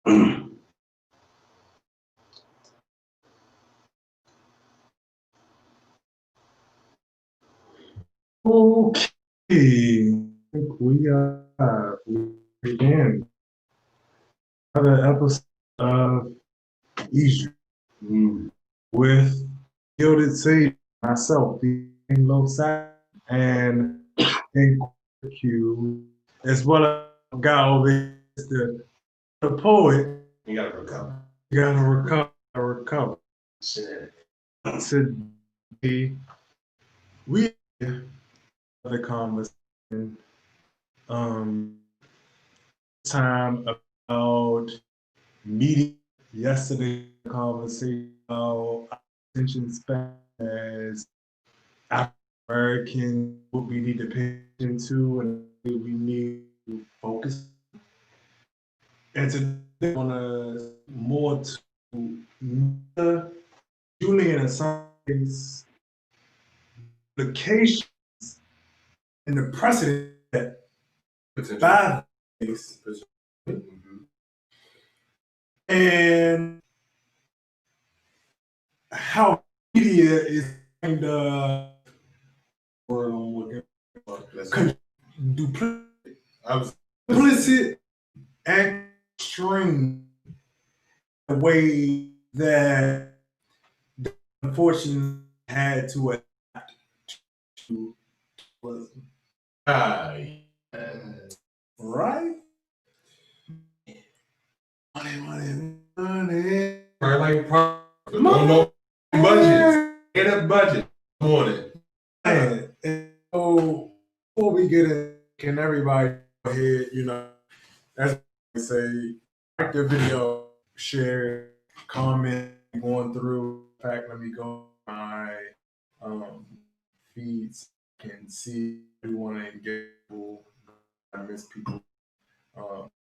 Okay, I think we began another episode of Egypt with Gilded Sage, myself, the Low Side, and Q, as well as a guy over here, the poet. You gotta recover. You gotta recover. Shit. Today, we have the conversation. Time about media. Yesterday, conversation about attention span as African American, what we need to pay attention to and what we need to focus. And today, I want to more to Julian Assange's implications and the precedent that by and how media is kind of duplicit and string the way that the unfortunately had to adapt to right? Money. Right, like no budget. Get a budget. Morning. And so before we get in, can everybody go ahead, as we say, like the video, share, comment, going through. In fact, let me go to my feeds and see if you want to engage people. I miss people.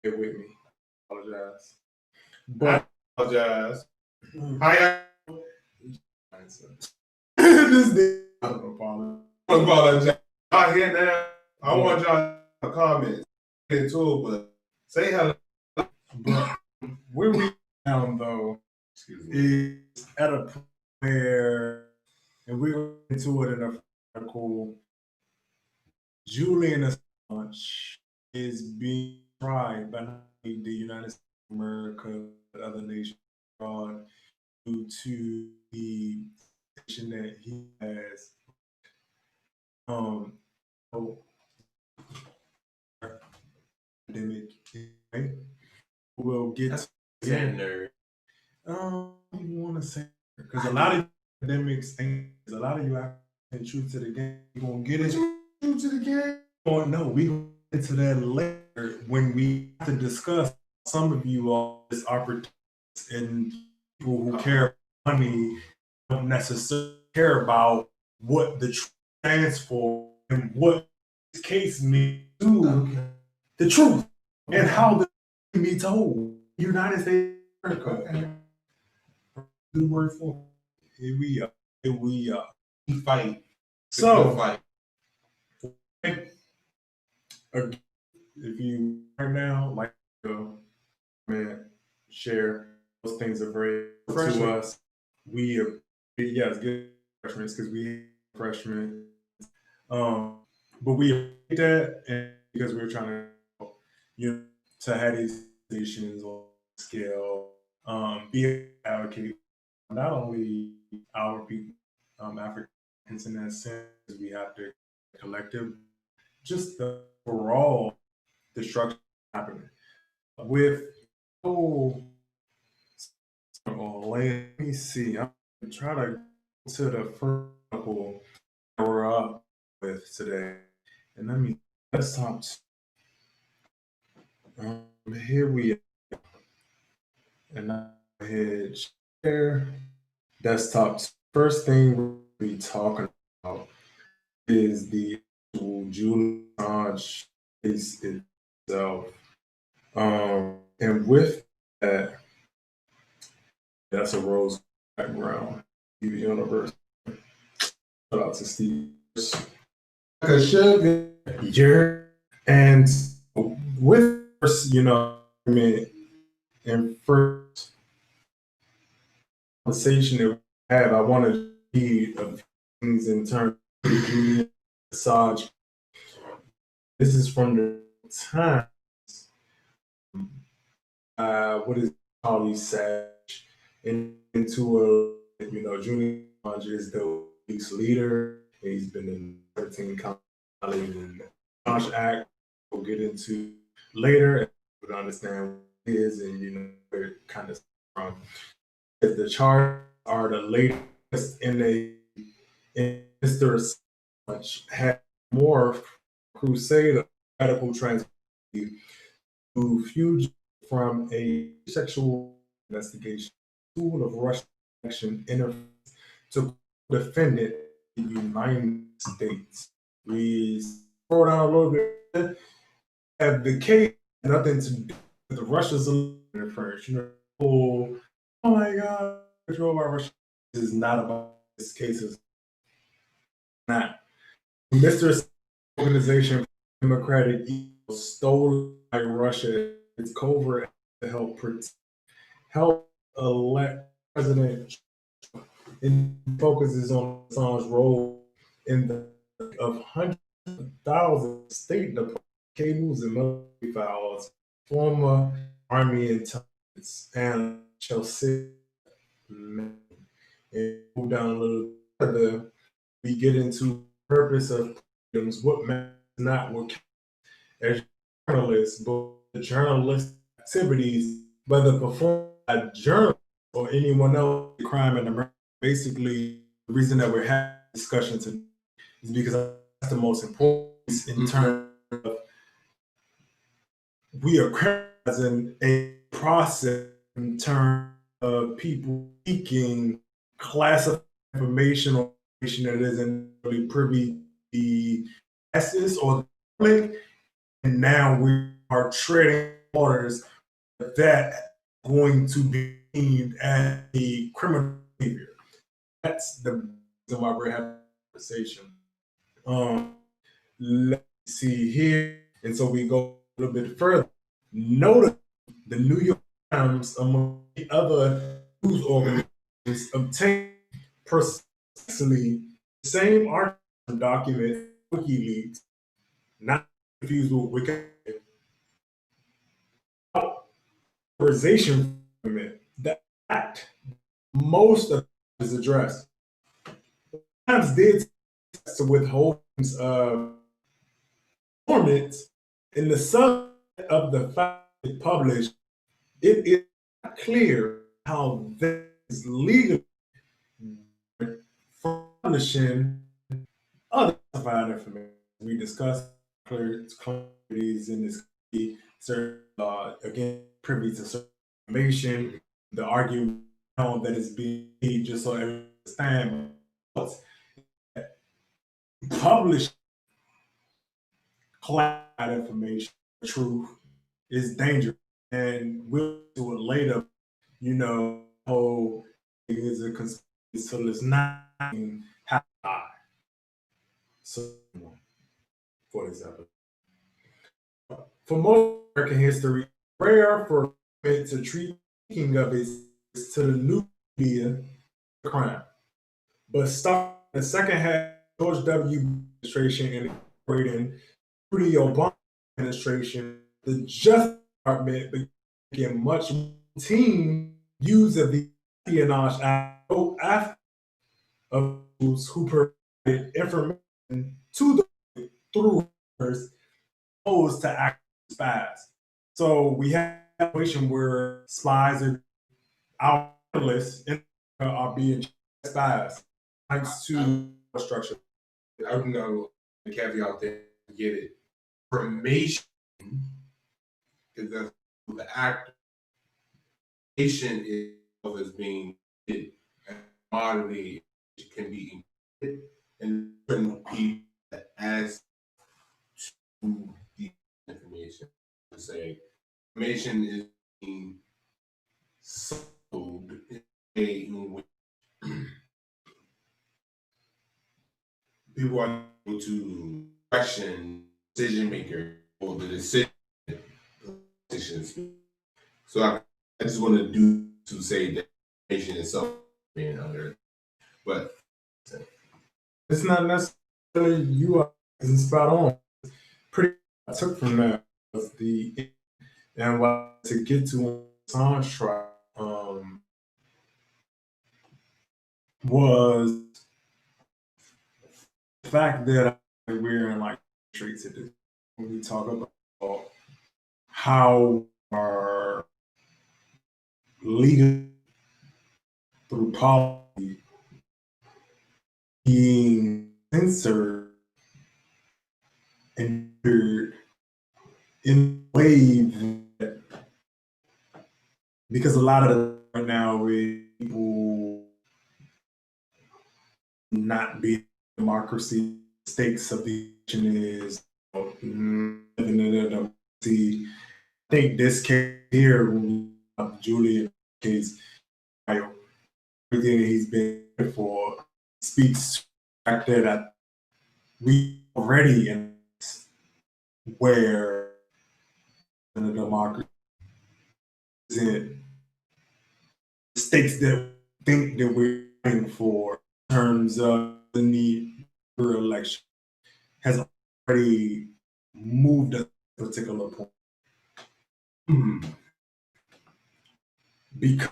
Get with me. Apologize. But Apologize. Hi. this day, I don't apologize. Out here now. I want y'all to comment. Get to it, but say hello. But where we down though is at a point where, and we went into it in an article, Julian Assange is being tried by the United States of America, but other nations abroad, due to the position that he has. Pandemic. We'll get to Saying nerd. You want to say because a lot of academics ain't. A lot of you are true to the game. You gonna get it true to the game. Oh no, we gonna get into that later when we have to discuss. Some of you are this opportunities and people who care about money don't necessarily care about what the truth stands for and what this case means to the truth and how the truth can be told. United States of America. Good word for it. Here we are. We fight. So, fight. If you right now like to share those things are very to us. We are good refreshments because we freshmen. But we hate that and because we're trying to to have these positions on scale, be an advocate not only our people, Africans in that sense, we have to collective, just the overall destruction happening. With let me see. I'm trying to go to the first couple that we're up with today, and let's talk. Here we are, and I hit share desktop. First thing we'll be talking about is the Julian Assange case itself. And with that, that's a rose background. TV Universe. Shout out to Steve. And with And first conversation that we have, I want to read a few things in terms of Julian Assange. This is from the Times. What is it called? He said into Julian Assange is the week's leader. He's been in 13 countries in the Assange Act. We'll get into later to understand what it is and where it kind of from. The charges are the latest in Mr. Assange had more crusade of radical trans to fugitive from a sexual investigation tool of Russian action interference to defendant in the United States. We scroll down a little bit. Have the case nothing to do with Russia's interference? Oh my God, control by Russia is not about this case. Is not. Mr. Organization for Democratic Evil stolen by Russia. It's covert to help elect President Trump, and focuses on Assange's role in the of hundreds of thousands of State Department cables and military files, former Army intelligence and Chelsea. And move down a little further, we get into the purpose of freedoms, what matters not what counts as journalists, but the journalist activities, whether performed by journalists or anyone else, crime in America. Basically, the reason that we're having a discussion today is because that's the most important piece in terms of we are criminalizing a process in terms of people seeking classified information or information that isn't really privy to the masses or the public. And now we are treading waters that going to be deemed as a criminal behavior. That's the reason why we're having a conversation. Let's see here. And so we go a little bit further. Notice the New York Times, among the other news organizations, obtained precisely the same article document WikiLeaks, not confused with Wikipedia. Authorization from it. The act, most of it is addressed. Times did to withholdings of performance in the subject of the fact it published. It is not clear how that is legally publishing other classified information. We discussed clarities in this certain again privy to certain information. The argument that is being made just so everyone understands published classified information, truth is dangerous, and we'll do it later. It is a conspiracy, so it's not high. So, for example, for most American history, rare for it to treat thinking of it to the new media crime. But starting the second half of George W. administration and operating through the Obama administration, the Justice Department began much routine use of the Espionage Act after of those who provided information to the through opposed to active spies. So we have a situation where spies are out on the list and are being spies thanks to structure. I don't know the caveat there to get it. Information is the act. Information is being and commodity can be and different people as to the information. Say information is being sold in which people are able to question decision maker or the decisions. So I I just want to do to say that nation itself being under, but it's not necessarily you are spot on. Pretty I took from that was and what to get to Assange trial was the fact that we're in like streets at this when we talk about how our legal through policy being censored and in a way that because a lot of the right now with people not being democracy, stakes of the nation is living in a democracy. I think this case here, Julian case, everything that he's been for speaks to the fact that we already in where in a democracy is stakes that we think that we're fighting for in terms of the need for election has already moved at a particular point. Because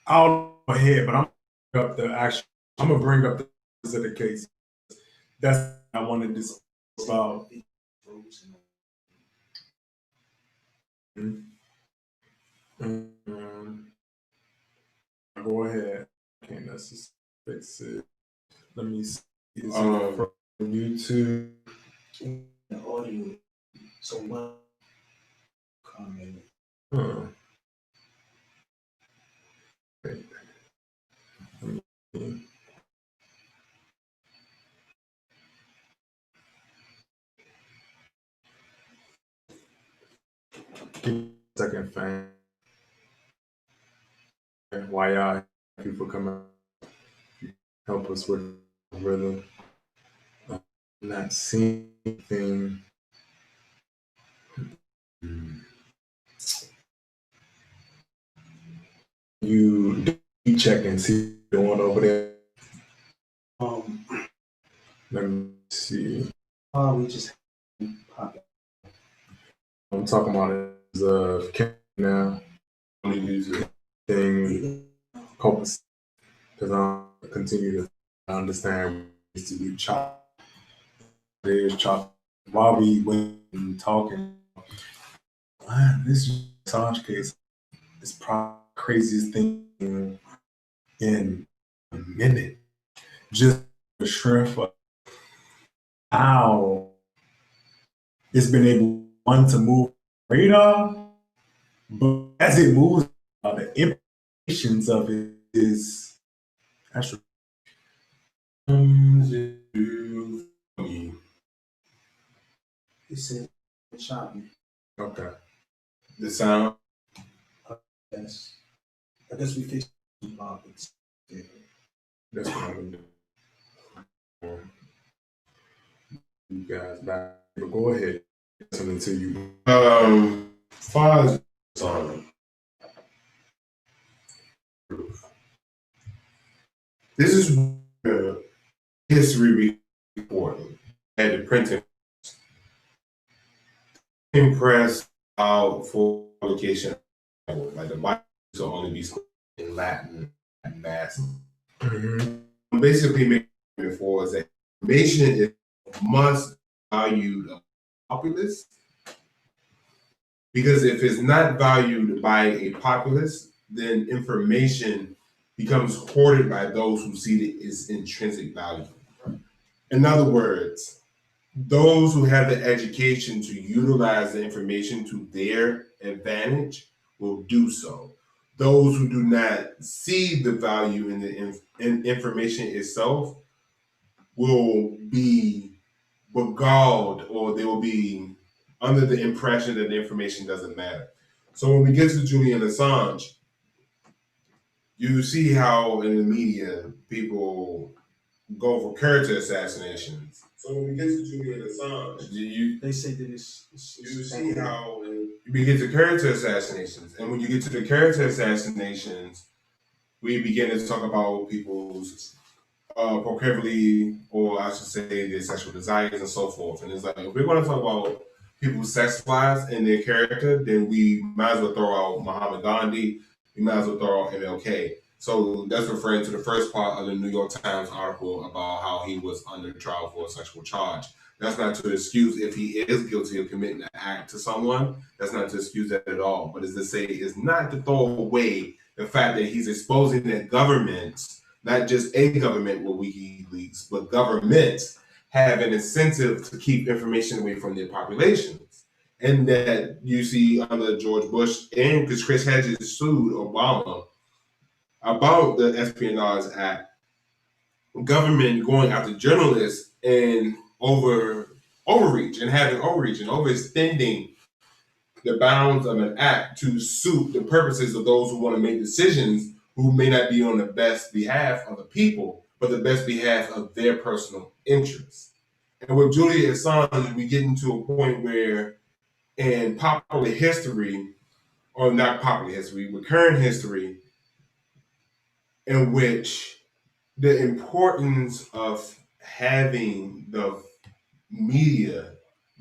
I'll go ahead, but I'm gonna bring up the specific case. That's what I wanted to discuss about. Go ahead. Okay, let's just fix it. Let me see. Is it from YouTube? The audio. So one comment. Okay. Give me a second, fam. Why y'all people come out, help us with the rhythm. Not seeing anything. You check and see what's going over there. Let me see. We just pop it. I'm talking about it as a now. I'm gonna use it thing because I continue to understand ways to do chop. There's chop while we wait and talking. Man, this Assange case is probably the craziest thing in a minute. Just the strength of how it's been able to move radar, but as it moves, the implications of it is actually. He said choppy. Okay. the sound. Yes. I guess we fixed the topics. Yeah. That's what I'm gonna do. You guys back. But go ahead. Listening to you. Far as song. This is where history reporting at the printing press out for publication. Like the Bible will only be spoken in Latin and Mass. Basically, making it for is that information is must valued of populace, because if it's not valued by a populace, then information becomes hoarded by those who see it as intrinsic value. In other words, those who have the education to utilize the information to their advantage will do so. Those who do not see the value in the information itself will be beguiled, or they will be under the impression that the information doesn't matter. So when we get to Julian Assange, you see how in the media people go for character assassinations So when we get to Julian Assange, They say that you see how we get to character assassinations, and when you get to the character assassinations, we begin to talk about people's proclivity, or I should say, their sexual desires and so forth. And it's like, if we're going to talk about people's sex lives and their character, then we might as well throw out Muhammad Gandhi. We might as well throw out MLK. So that's referring to the first part of the New York Times article about how he was under trial for a sexual charge. That's not to excuse if he is guilty of committing an act to someone. That's not to excuse that at all. But as to say, it's not to throw away the fact that he's exposing that governments, not just a government with WikiLeaks, but governments have an incentive to keep information away from their populations. And that you see under George Bush, and because Chris Hedges sued Obama about the Espionage Act, government going after journalists and overreach and having overreach and overextending the bounds of an act to suit the purposes of those who want to make decisions who may not be on the best behalf of the people, but the best behalf of their personal interests. And with Julian Assange, we get into a point where in popular history, or not popular history, but current history, in which the importance of having the media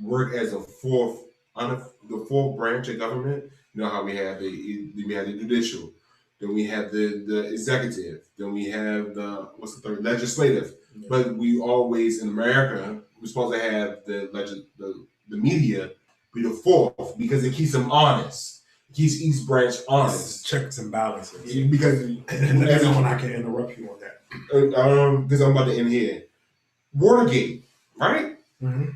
work as the fourth branch of government. You know how we have the judicial, then we have the executive, then we have the legislative. Yeah. But we always in America we're supposed to have the media be the fourth because it keeps them honest. Keeps each branch honest. Checks and balances. Because and everyone, I can interrupt you on that. Because I'm about to end here. Watergate, right? Mm-hmm.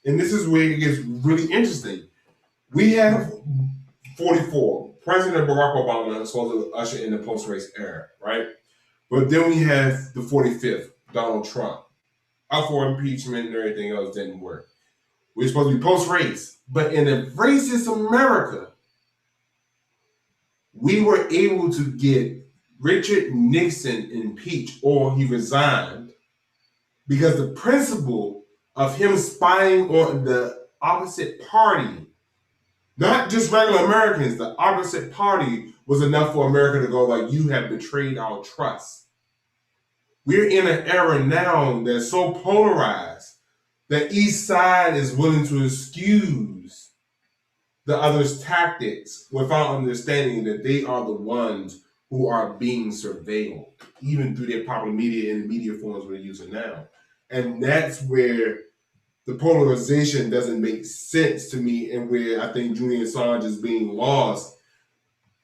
And this is where it gets really interesting. We have 44. President Barack Obama is supposed to usher in the post-race era, right? But then we have the 45th, Donald Trump. Up for impeachment and everything else didn't work. We're supposed to be post-race. But in a racist America, we were able to get Richard Nixon impeached, or he resigned, because the principle of him spying on the opposite party, not just regular Americans, the opposite party was enough for America to go like, you have betrayed our trust. We're in an era now that's so polarized that each side is willing to excuse the other's tactics without understanding that they are the ones who are being surveilled, even through their popular media and the media forms we're using now. And that's where the polarization doesn't make sense to me, and where I think Julian Assange is being lost,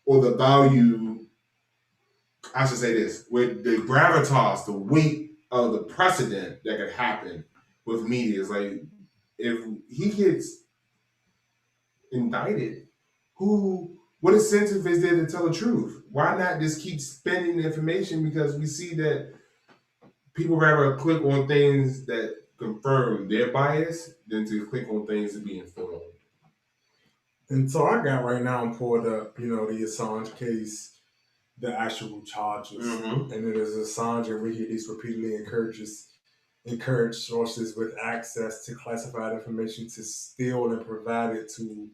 or the value, I should say this, with the gravitas, the weight of the precedent that could happen with media. Is like, if he gets indicted, what incentive is there to tell the truth? Why not just keep spending the information? Because we see that people rather click on things that confirm their bias than to click on things to be informed. And so I got right now pulled up, the Assange case, the actual charges. Mm-hmm. And it is Assange and WikiLeaks repeatedly encourage sources with access to classified information to steal and provide it to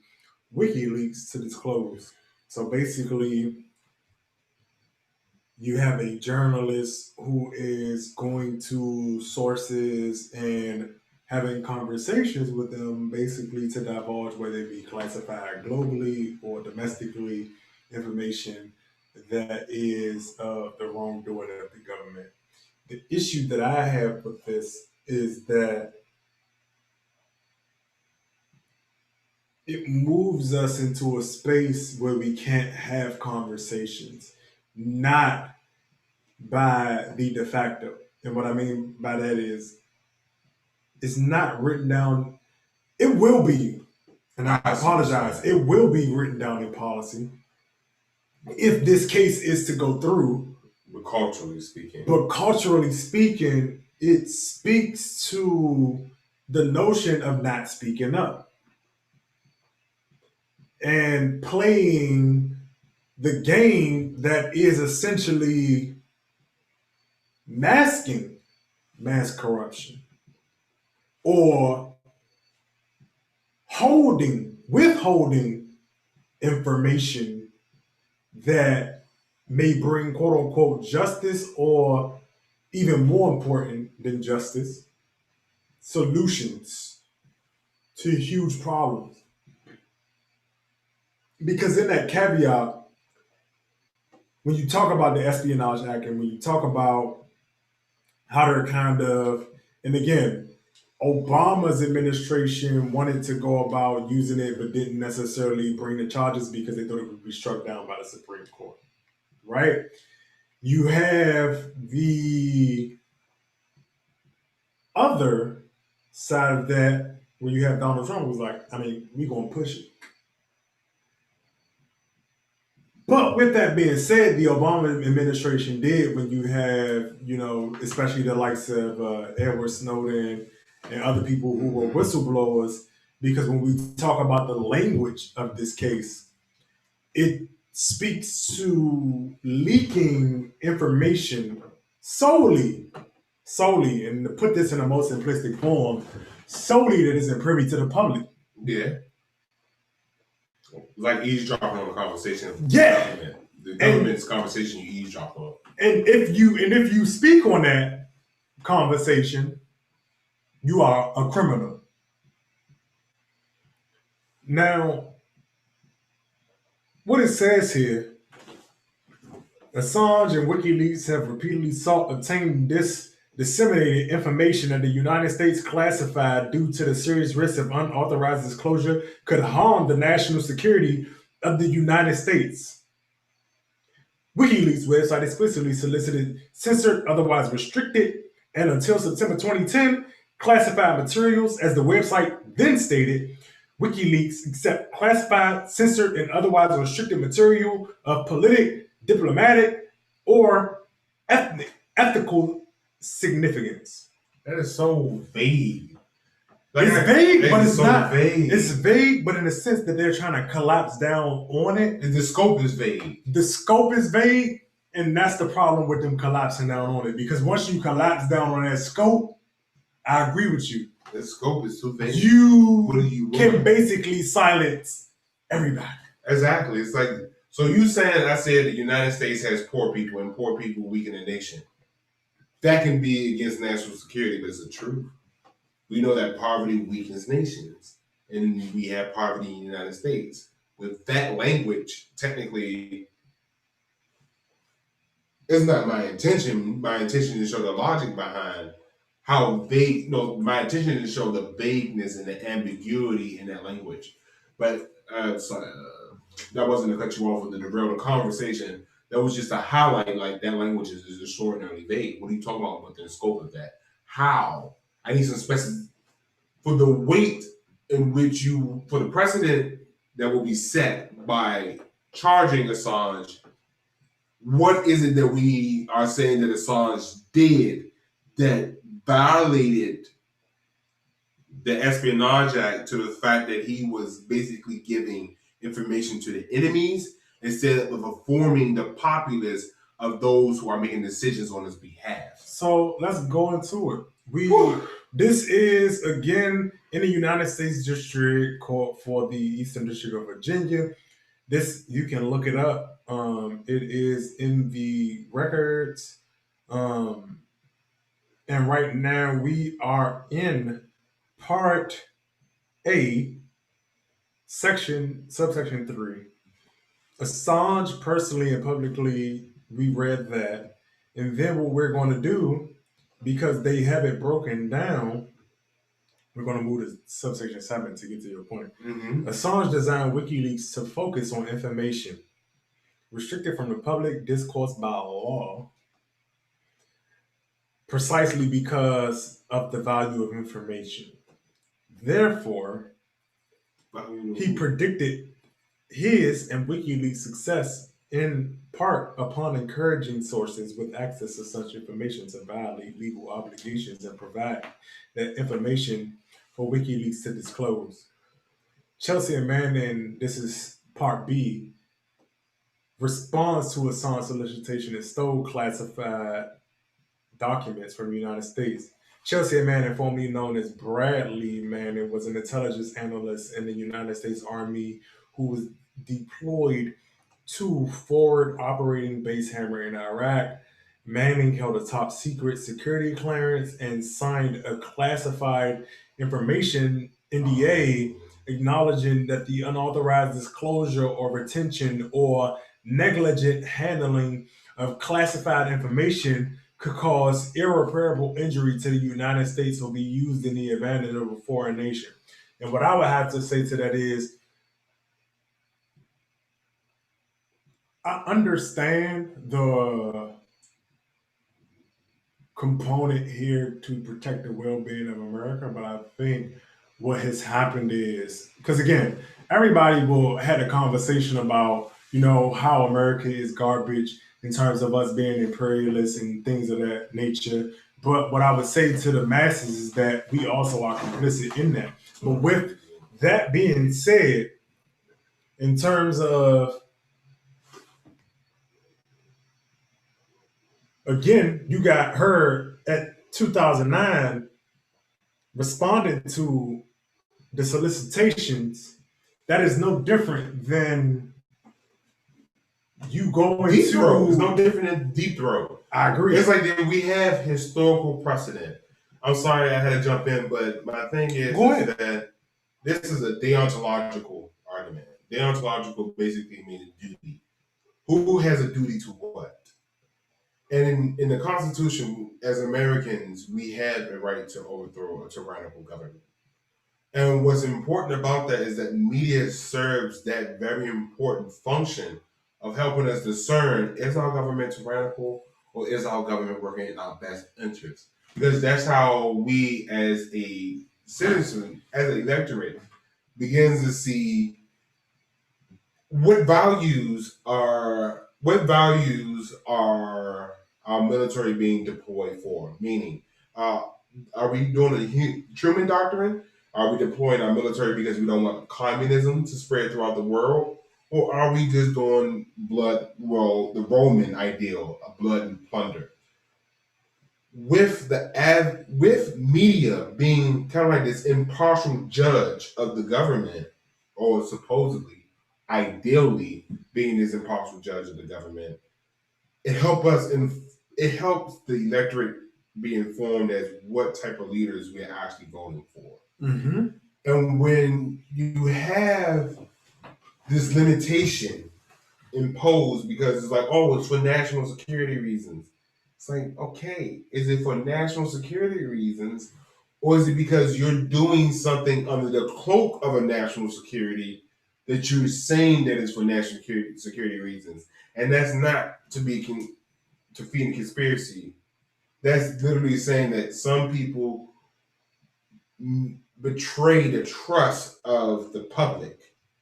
WikiLeaks to disclose. So basically, you have a journalist who is going to sources and having conversations with them, basically to divulge whether it be classified globally or domestically information that is of the wrongdoing of the government. The issue that I have with this is that it moves us into a space where we can't have conversations, not by the de facto. And what I mean by that is, it's not written down. It will be, and I apologize, it will be written down in policy if this case is to go through. But culturally speaking, it speaks to the notion of not speaking up and playing the game that is essentially masking mass corruption. or withholding information that may bring quote unquote justice, or even more important than justice, solutions to huge problems. Because in that caveat, when you talk about the Espionage Act and when you talk about how they're kind of, and again, Obama's administration wanted to go about using it but didn't necessarily bring the charges because they thought it would be struck down by the Supreme Court, right? You have the other side of that where you have Donald Trump who's like, I mean, we're going to push it. But with that being said, the Obama administration did, when you have, especially the likes of Edward Snowden and other people who were whistleblowers, because when we talk about the language of this case, it speaks to leaking information solely, and to put this in the most simplistic form, solely that isn't privy to the public. Yeah. Like eavesdropping on a conversation. Yeah. The government's conversation you eavesdrop on. And if you speak on that conversation, you are a criminal. Now, what it says here, Assange and WikiLeaks have repeatedly sought obtain this disseminated information that the United States classified due to the serious risk of unauthorized disclosure could harm the national security of the United States. WikiLeaks website explicitly solicited, censored, otherwise restricted, and until September 2010, classified materials. As the website then stated, WikiLeaks accept classified, censored, and otherwise restricted material of politic, diplomatic, or ethical significance. That is so vague. It's vague, but it's so not. Vague. It's vague, but in the sense that they're trying to collapse down on it. And the scope is vague. The scope is vague, and that's the problem with them collapsing down on it. Because once you collapse down on that scope, I agree with you. The scope is too vague. You can basically silence everybody. Exactly. It's like, so you saying I said the United States has poor people and poor people weaken a nation. That can be against national security, but it's the truth. We know that poverty weakens nations, and we have poverty in the United States. With that language, technically, it's not my intention. My intention is to show the logic behind how vague. No, my intention is to show the vagueness and the ambiguity in that language. But sorry, that wasn't to cut you off with the derail the conversation. That was just to highlight like that language is extraordinarily vague. What are you talking about within the scope of that? How? I need some specific for the weight in which for the precedent that will be set by charging Assange. What is it that we are saying that Assange did that violated the Espionage Act to the fact that he was basically giving information to the enemies instead of informing the populace of those who are making decisions on his behalf? So let's go into it. This is again in the United States District Court for the Eastern District of Virginia. This, you can look it up. It is in the records. And right now we are in Part A, subsection 3. Assange personally and publicly, we read that. And then what we're going to do, because they have it broken down, we're going to move to subsection 7 to get to your point. Mm-hmm. Assange designed WikiLeaks to focus on information restricted from the public discourse by law, precisely because of the value of information. Therefore, he predicted his and WikiLeaks' success in part upon encouraging sources with access to such information to violate legal obligations and provide that information for WikiLeaks to disclose. Chelsea and Manning, this is Part B, responds to Assange's solicitation and stole classified documents from the United States. Chelsea Manning, formerly known as Bradley Manning, was an intelligence analyst in the United States Army who was deployed to Forward Operating Base Hammer in Iraq. Manning held a top secret security clearance and signed a classified information NDA acknowledging that the unauthorized disclosure or retention or negligent handling of classified information could cause irreparable injury to the United States or be used in the advantage of a foreign nation. And what I would have to say to that is, I understand the component here to protect the well-being of America, but I think what has happened is because again, everybody will had a conversation about how America is garbage in terms of us being imperialists and things of that nature. But what I would say to the masses is that we also are complicit in that. But with that being said, in terms of again, you got her at 2009 responding to the solicitations. That is no different than you going Deep throat to. is no different than deep throat. I agree. It's like that we have historical precedent. I'm sorry I had to jump in, but my thing is that this is a deontological argument. Deontological basically means duty. Who has a duty to what? And in the Constitution, as Americans, we have a right to overthrow a tyrannical government. And what's important about that is that media serves that very important function of helping us discern, is our government tyrannical or is our government working in our best interest? Because that's how we as a citizen, as an electorate, begins to see what values are our military being deployed for? Meaning, are we doing the Truman Doctrine? Are we deploying our military because we don't want communism to spread throughout the world? Or are we just doing the Roman ideal of blood and plunder? With media being kind of like this impartial judge of the government, or supposedly, ideally being this impartial judge of the government, it helps the electorate be informed as what type of leaders we're actually voting for. Mm-hmm. And when you have this limitation imposed because it's like, oh, it's for national security reasons. It's like, okay, is it for national security reasons, or is it because you're doing something under the cloak of a national security that you're saying that it's for national security reasons? And that's not to feed a conspiracy. That's literally saying that some people betray the trust of the public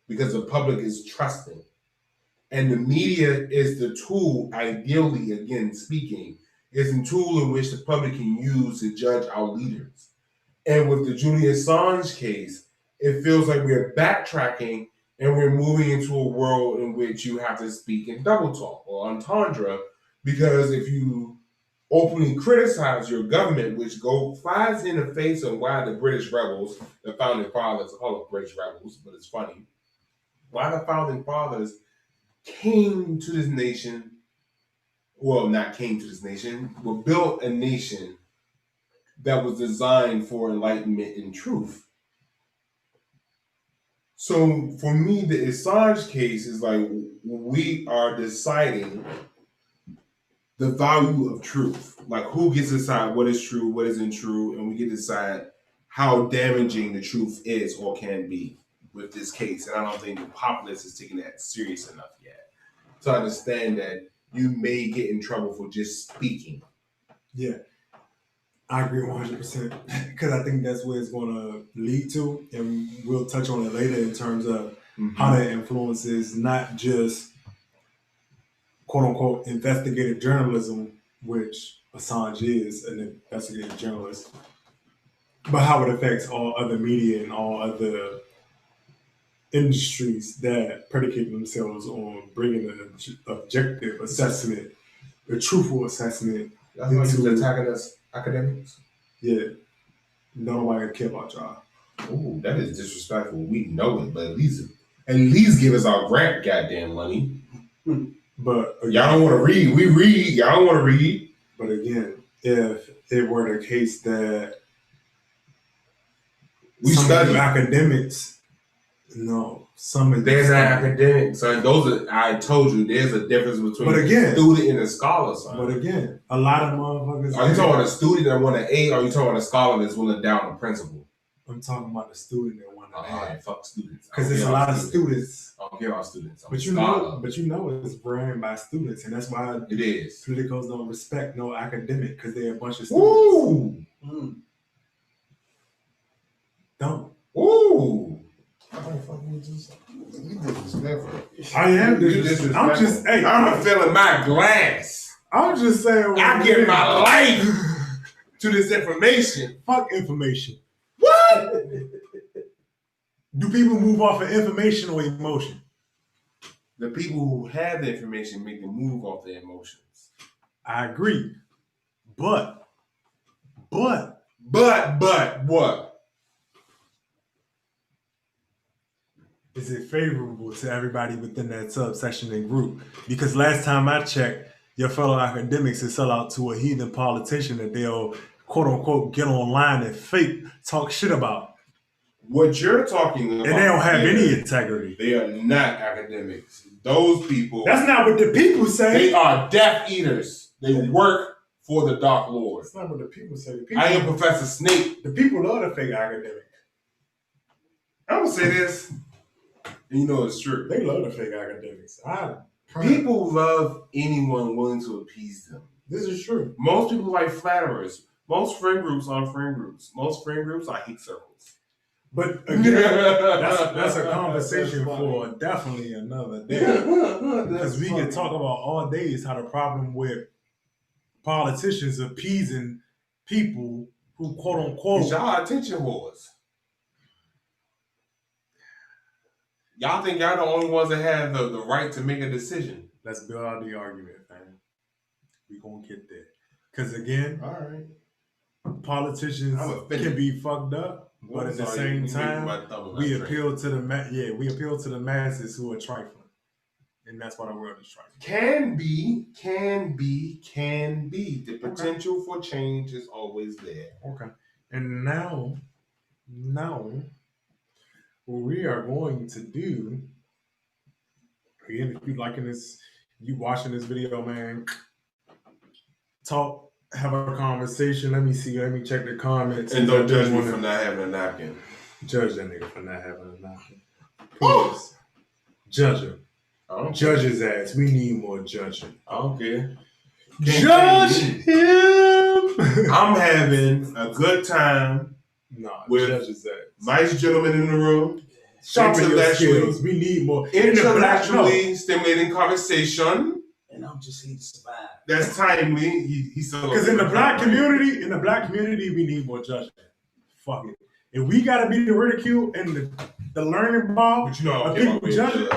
because the public is trusting. And the media is the tool, ideally, again speaking, is a tool in which the public can use to judge our leaders. And with the Julian Assange case, it feels like we're backtracking and we're moving into a world in which you have to speak in double talk or entendre, because if you openly criticize your government, which flies in the face of why the British rebels, the founding fathers, I call them British rebels, but it's funny, why the founding fathers came to this nation, not came to this nation, but built a nation that was designed for enlightenment and truth. So for me, the Assange case is like we are deciding the value of truth. Like who gets to decide what is true, what isn't true, and we get to decide how damaging the truth is or can be with this case. And I don't think the populace is taking that serious enough yet to understand that you may get in trouble for just speaking. Yeah, I agree 100% because I think that's where it's going to lead to, and we'll touch on it later in terms of how that influences not just quote unquote investigative journalism, which Assange is an investigative journalist, but how it affects all other media and all other industries that predicate themselves on bringing an objective assessment, a truthful assessment. That's why he's attacking us academics. Yeah. Nobody care about y'all. Ooh, that is disrespectful. We know it, but at least give us our grant goddamn money. But again, Y'all don't want to read. We read. Y'all don't want to read. But again, if it were the case that we some study academics, no, some of there's an academic. So those are. I told you, there's a difference between a student and a scholar. Son. But again, a lot of motherfuckers. Are you talking about a student that want an A, or are you talking about a scholar that's willing down the principal? I'm talking about the student that want an A. Alright, fuck students. Because there's a lot of students. I don't care about students. But you know it's ran by students, and that's why it is. Politicals don't respect no academic because they're a bunch of students. Ooh. Don't. Ooh. I don't fucking with this. You disrespectful. I am disrespectful. I'm just, hey, I'm filling my glass. I'm just saying. I give my life to this information. Fuck information. What? Do people move off of information or emotion? The people who have the information make them move off their emotions. I agree. But what? Is it favorable to everybody within that subsection and group? Because last time I checked, your fellow academics is sell out to a heathen politician that they'll quote unquote get online and fake talk shit about. What you're talking about, and they don't have any integrity. They are not academics. Those people. That's not what the people say. They are Death Eaters. They work for the Dark Lord. That's not what the people say. The people, I am Professor Snape. The people love the fake academic. I'm gonna say this, and you know it's true. They love the fake academics. People love anyone willing to appease them. This is true. Most people like flatterers. Most friend groups are friend groups. Most friend groups are hate circles. But again, that's a conversation for definitely another day. Because we can talk about all day is how the problem with politicians appeasing people who quote unquote. It's y'all attention whores. Y'all think y'all the only ones that have the right to make a decision. Let's build out the argument, man. We gonna get there. Because again, all right, politicians can be fucked up. But at the same time, we appeal to the masses who are trifling, and that's why the world is trifling. Can be. The potential for change is always there. Okay, and now, what we are going to do. Again, if you liking this, you watching this video, man, talk. Have a conversation. Let me see. Let me check the comments. And don't judge me for not having a napkin. Judge that nigga for not having a napkin. Please. Judge him. Judge his ass. We need more judging. I don't care. Judge him. I'm having a good time. With judge his ass. Nice gentlemen in the room. Sharpen your skills. We need more. Intellectually stimulating conversation. And I'm just here to survive. That's timely. He's so because in the black community, we need more judgment. Fuck it. If we gotta be the ridicule and the learning bar but you know, of people judging,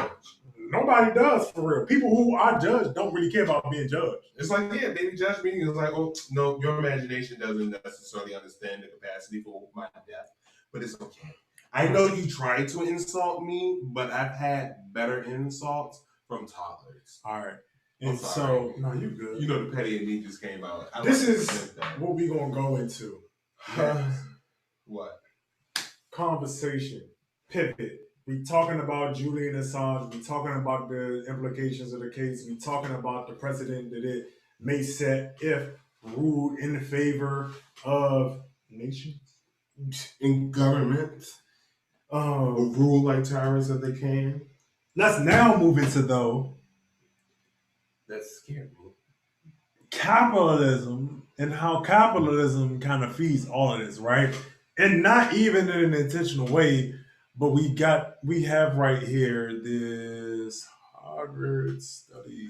nobody does for real. People who are judged don't really care about being judged. It's like, yeah, baby, judge me. It's like, oh no, your imagination doesn't necessarily understand the capacity for my depth, but it's okay. I know you tried to insult me, but I've had better insults from toddlers. All right. And so, no, you good. You know the petty in me just came out. This is what we gonna go into. What? Conversation. Pivot. We talking about Julian Assange. We talking about the implications of the case. We talking about the precedent that it may set if ruled in favor of nations. In government. Rule like tyrants that they can. Let's now move into that's scary. Capitalism and how capitalism kind of feeds all of this, right? And not even in an intentional way, but we have right here this Harvard study.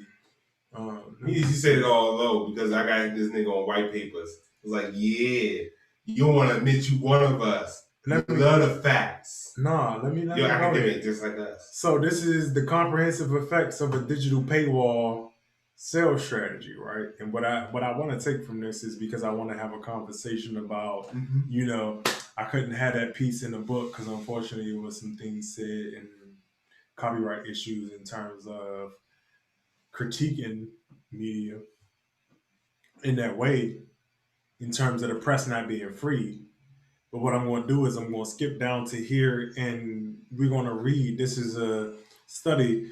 He said it all low because I got this nigga on white papers. It's like, yeah, you don't want to admit you one of us. Love the facts. Let me You're academic just like us. So this is the comprehensive effects of a digital paywall sales strategy, right? And what I want to take from this is because I want to have a conversation about, you know, I couldn't have that piece in the book because unfortunately it was some things said in copyright issues in terms of critiquing media in that way, in terms of the press not being free. But what I'm going to do is I'm going to skip down to here and we're going to read. This is a study.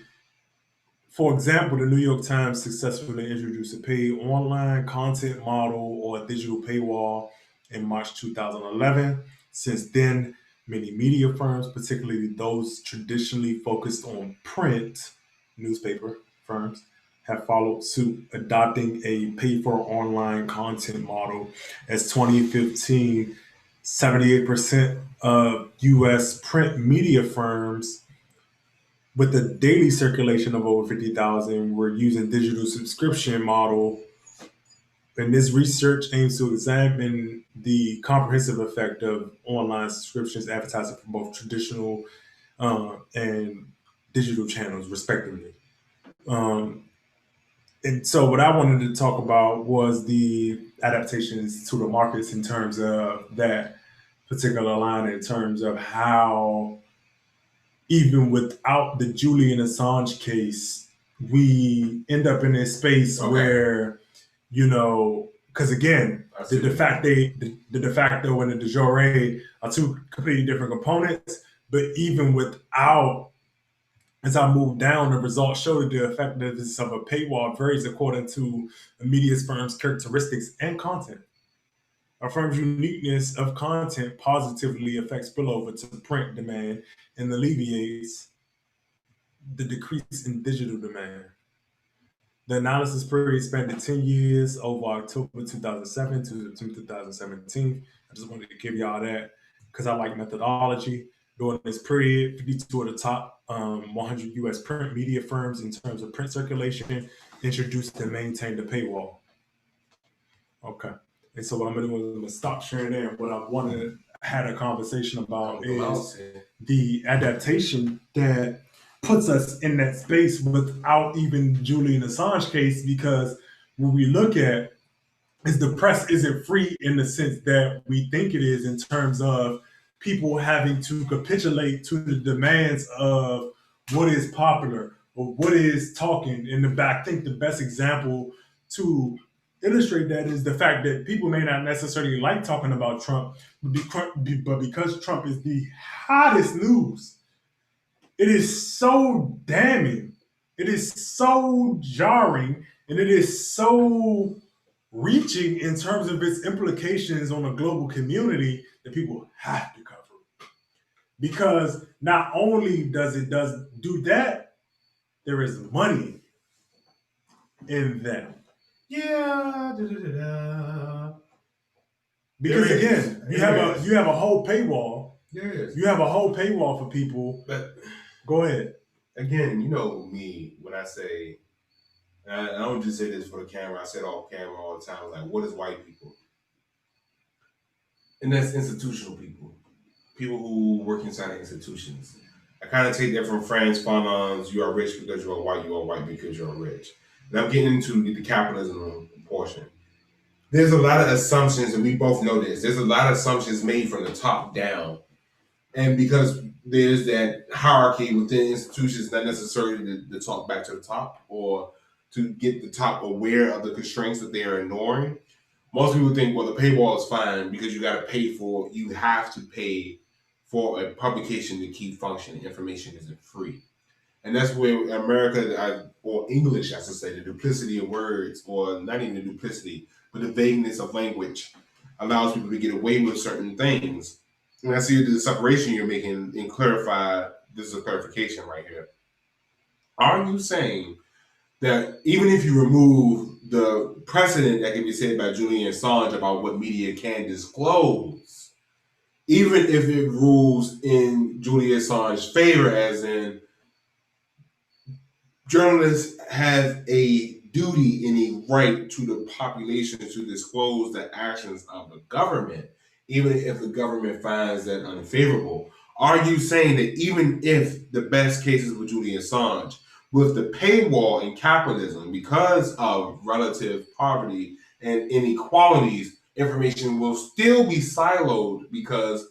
For example, the New York Times successfully introduced a paid online content model or a digital paywall in March 2011. Since then, many media firms, particularly those traditionally focused on print newspaper firms, have followed suit, adopting a pay for online content model. As 2015, 78% of US print media firms with a daily circulation of over 50,000, we're using digital subscription model. And this research aims to examine the comprehensive effect of online subscriptions advertising for both traditional and digital channels, respectively. Um, and so, what I wanted to talk about was the adaptations to the markets in terms of that particular line, in terms of how even without the Julian Assange case, we end up in a space where, you know, because again, the de facto and the de jure are two completely different components. But even without, as I move down, the results show that the effectiveness of a paywall varies according to a media firm's characteristics and content. A firm's uniqueness of content positively affects spillover to print demand and alleviates the decrease in digital demand. The analysis period spanned 10 years over October 2007 to September 2017. I just wanted to give y'all that because I like methodology. During this period, 52 of the top 100 US print media firms in terms of print circulation introduced and maintained a paywall. Okay. And so what I'm going to do is I'm going to stop sharing there. What I wanted to had a conversation about is the adaptation that puts us in that space without even Julian Assange case, because what we look at is the press isn't free in the sense that we think it is, in terms of people having to capitulate to the demands of what is popular or what is talking. In the back, I think the best example to illustrate that is the fact that people may not necessarily like talking about Trump, but because Trump is the hottest news, it is so damning, it is so jarring, and it is so reaching in terms of its implications on a global community that people have to cover it. Because not only does it do that, there is money in that. Yeah. Da, da, da, da. Because again, you have a whole paywall. Yes. You have a whole paywall for people. But go ahead. Again, you know me when I say, and I don't just say this for the camera. I say it off camera all the time. Like, what is white people? And that's institutional people, people who work inside of institutions. I kind of take that from Franz Fanon's "You are rich because you are white because you are rich." And I'm getting into the capitalism portion. There's a lot of assumptions, and we both know this. There's a lot of assumptions made from the top down. And because there's that hierarchy within institutions, not necessarily to talk back to the top or to get the top aware of the constraints that they are ignoring. Most people think, well, the paywall is fine because you have to pay for a publication to keep functioning. Information isn't free. And that's where America, or English, I should say, the duplicity of words, or not even the duplicity, but the vagueness of language allows people to get away with certain things. And I see the separation you're making and clarify, this is a clarification right here. Are you saying that even if you remove the precedent that can be said by Julian Assange about what media can disclose, even if it rules in Julian Assange's favor, as in journalists have a duty and a right to the population to disclose the actions of the government, even if the government finds that unfavorable, are you saying that even if the best cases with Julian Assange With the paywall in capitalism, because of relative poverty and inequalities, information will still be siloed because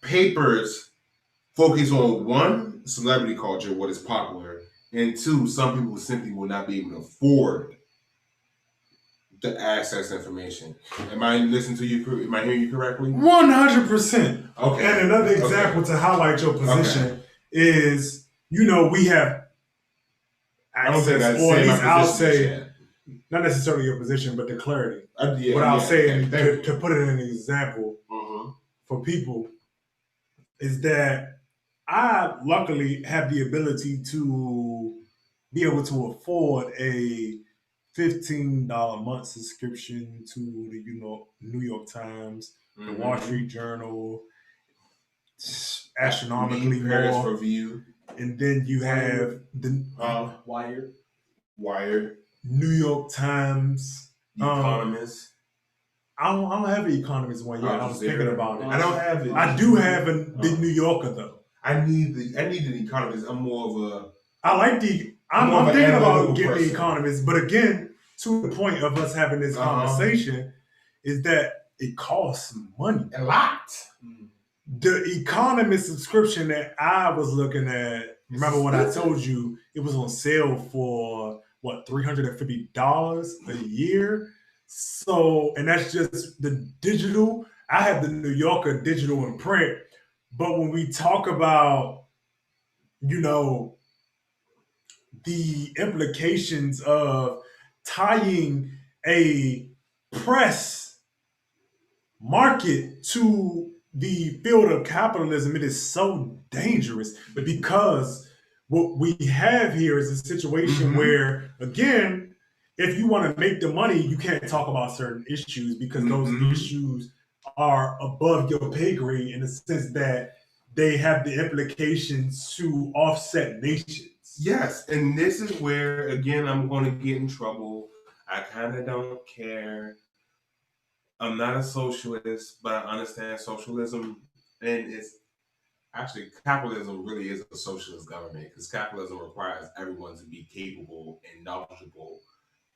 papers focus on one, celebrity culture, what is popular, and two, some people simply will not be able to afford to access information. Am I listening to you? Am I hearing you correctly? 100%. Okay. And another example to highlight your position is, we have access, or at least I'll say, not necessarily your position, but the clarity. What I'll say, to put it in an example for people, is that I luckily have the ability to be able to afford a $15 a month subscription to the New York Times, the Wall Street Journal, astronomically Paris more. Review, and then you have the Wired, New York Times, Economist. I don't have an Economist one yet. I was thinking about it. I don't have it. I do have the New Yorker though. I need an Economist. I'm more of a. I like the. I'm thinking about getting the Economist, but again, to the point of us having this conversation, is that it costs money. A lot. The Economist subscription that I was looking at, remember when I told you it was on sale for what, $350 a year? So, and that's just the digital. I have the New Yorker digital and print, but when we talk about, the implications of tying a press market to the field of capitalism, it is so dangerous. But because what we have here is a situation where, again, if you want to make the money, you can't talk about certain issues because those issues are above your pay grade in the sense that they have the implications to offset nations. Yes, and this is where, again, I'm going to get in trouble. I kind of don't care. I'm not a socialist, but I understand socialism, and it's actually capitalism really is a socialist government because capitalism requires everyone to be capable and knowledgeable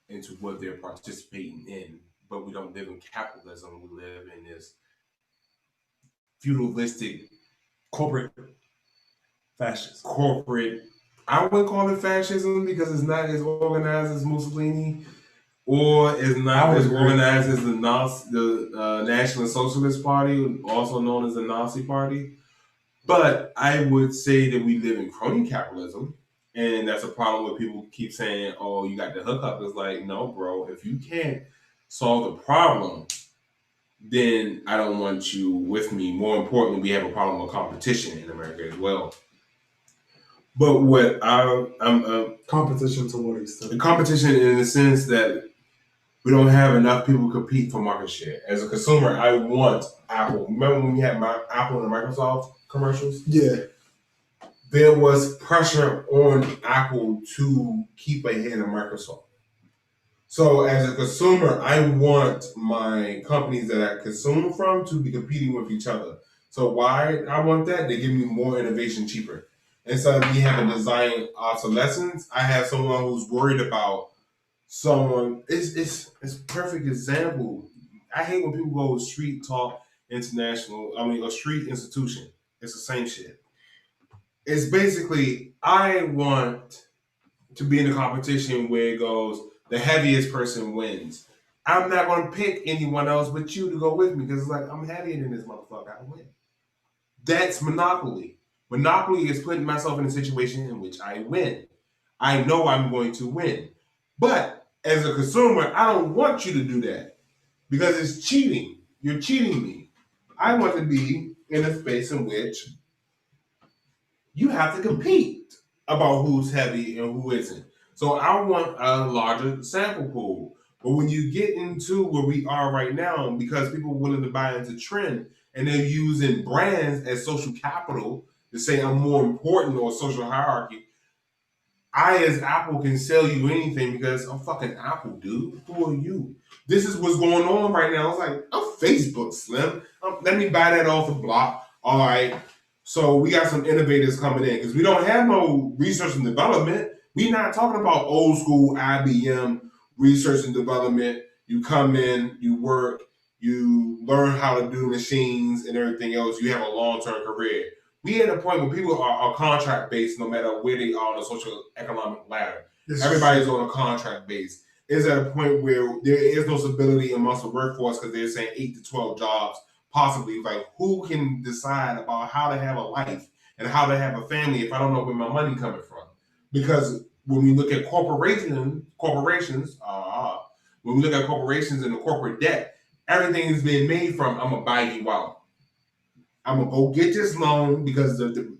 into what they're participating in. But we don't live in capitalism; we live in this feudalistic, corporate, fascist. I wouldn't call it fascism because it's not as organized as Mussolini. Or is not as organized as the National Socialist Party, also known as the Nazi Party. But I would say that we live in crony capitalism, and that's a problem where people keep saying, "Oh, you got the hookup." It's like, no, bro. If you can't solve the problem, then I don't want you with me. More importantly, we have a problem with competition in America as well. But what I'm competition to what extent? The competition in the sense that we don't have enough people compete for market share. As a consumer, I want Apple. Remember when we had my Apple and Microsoft commercials? Yeah. There was pressure on Apple to keep ahead of Microsoft. So as a consumer, I want my companies that I consume from to be competing with each other. So why I want that? They give me more innovation cheaper. Instead of me having design obsolescence, I have someone who's worried about someone. It's perfect example. I hate when people go street talk international. I mean, a street institution. It's the same shit. It's basically I want to be in a competition where it goes the heaviest person wins. I'm not going to pick anyone else but you to go with me because it's like I'm heavier than this motherfucker. I win. That's monopoly. Monopoly is putting myself in a situation in which I win. I know I'm going to win. But as a consumer, I don't want you to do that because it's cheating. You're cheating me. I want to be in a space in which you have to compete about who's heavy and who isn't. So I want a larger sample pool. But when you get into where we are right now, because people are willing to buy into trend and they're using brands as social capital to say I'm more important or social hierarchy, I, as Apple, can sell you anything because I'm fucking Apple, dude. Who are you? This is what's going on right now. It's like, I'm Facebook, Slim. Let me buy that off the block. All right. So we got some innovators coming in because we don't have no research and development. We're not talking about old school IBM research and development. You come in, you work, you learn how to do machines and everything else. You have a long-term career. We at a point where people are contract based no matter where they are on the social economic ladder. Everybody's on a contract base. Is at a point where there is no stability amongst the workforce because they're saying 8 to 12 jobs possibly. Like, who can decide about how to have a life and how to have a family if I don't know where my money coming from? Because when we look at corporations, when we look at corporations and the corporate debt, everything is being made from I'm gonna buy you out. I'm gonna go get this loan because the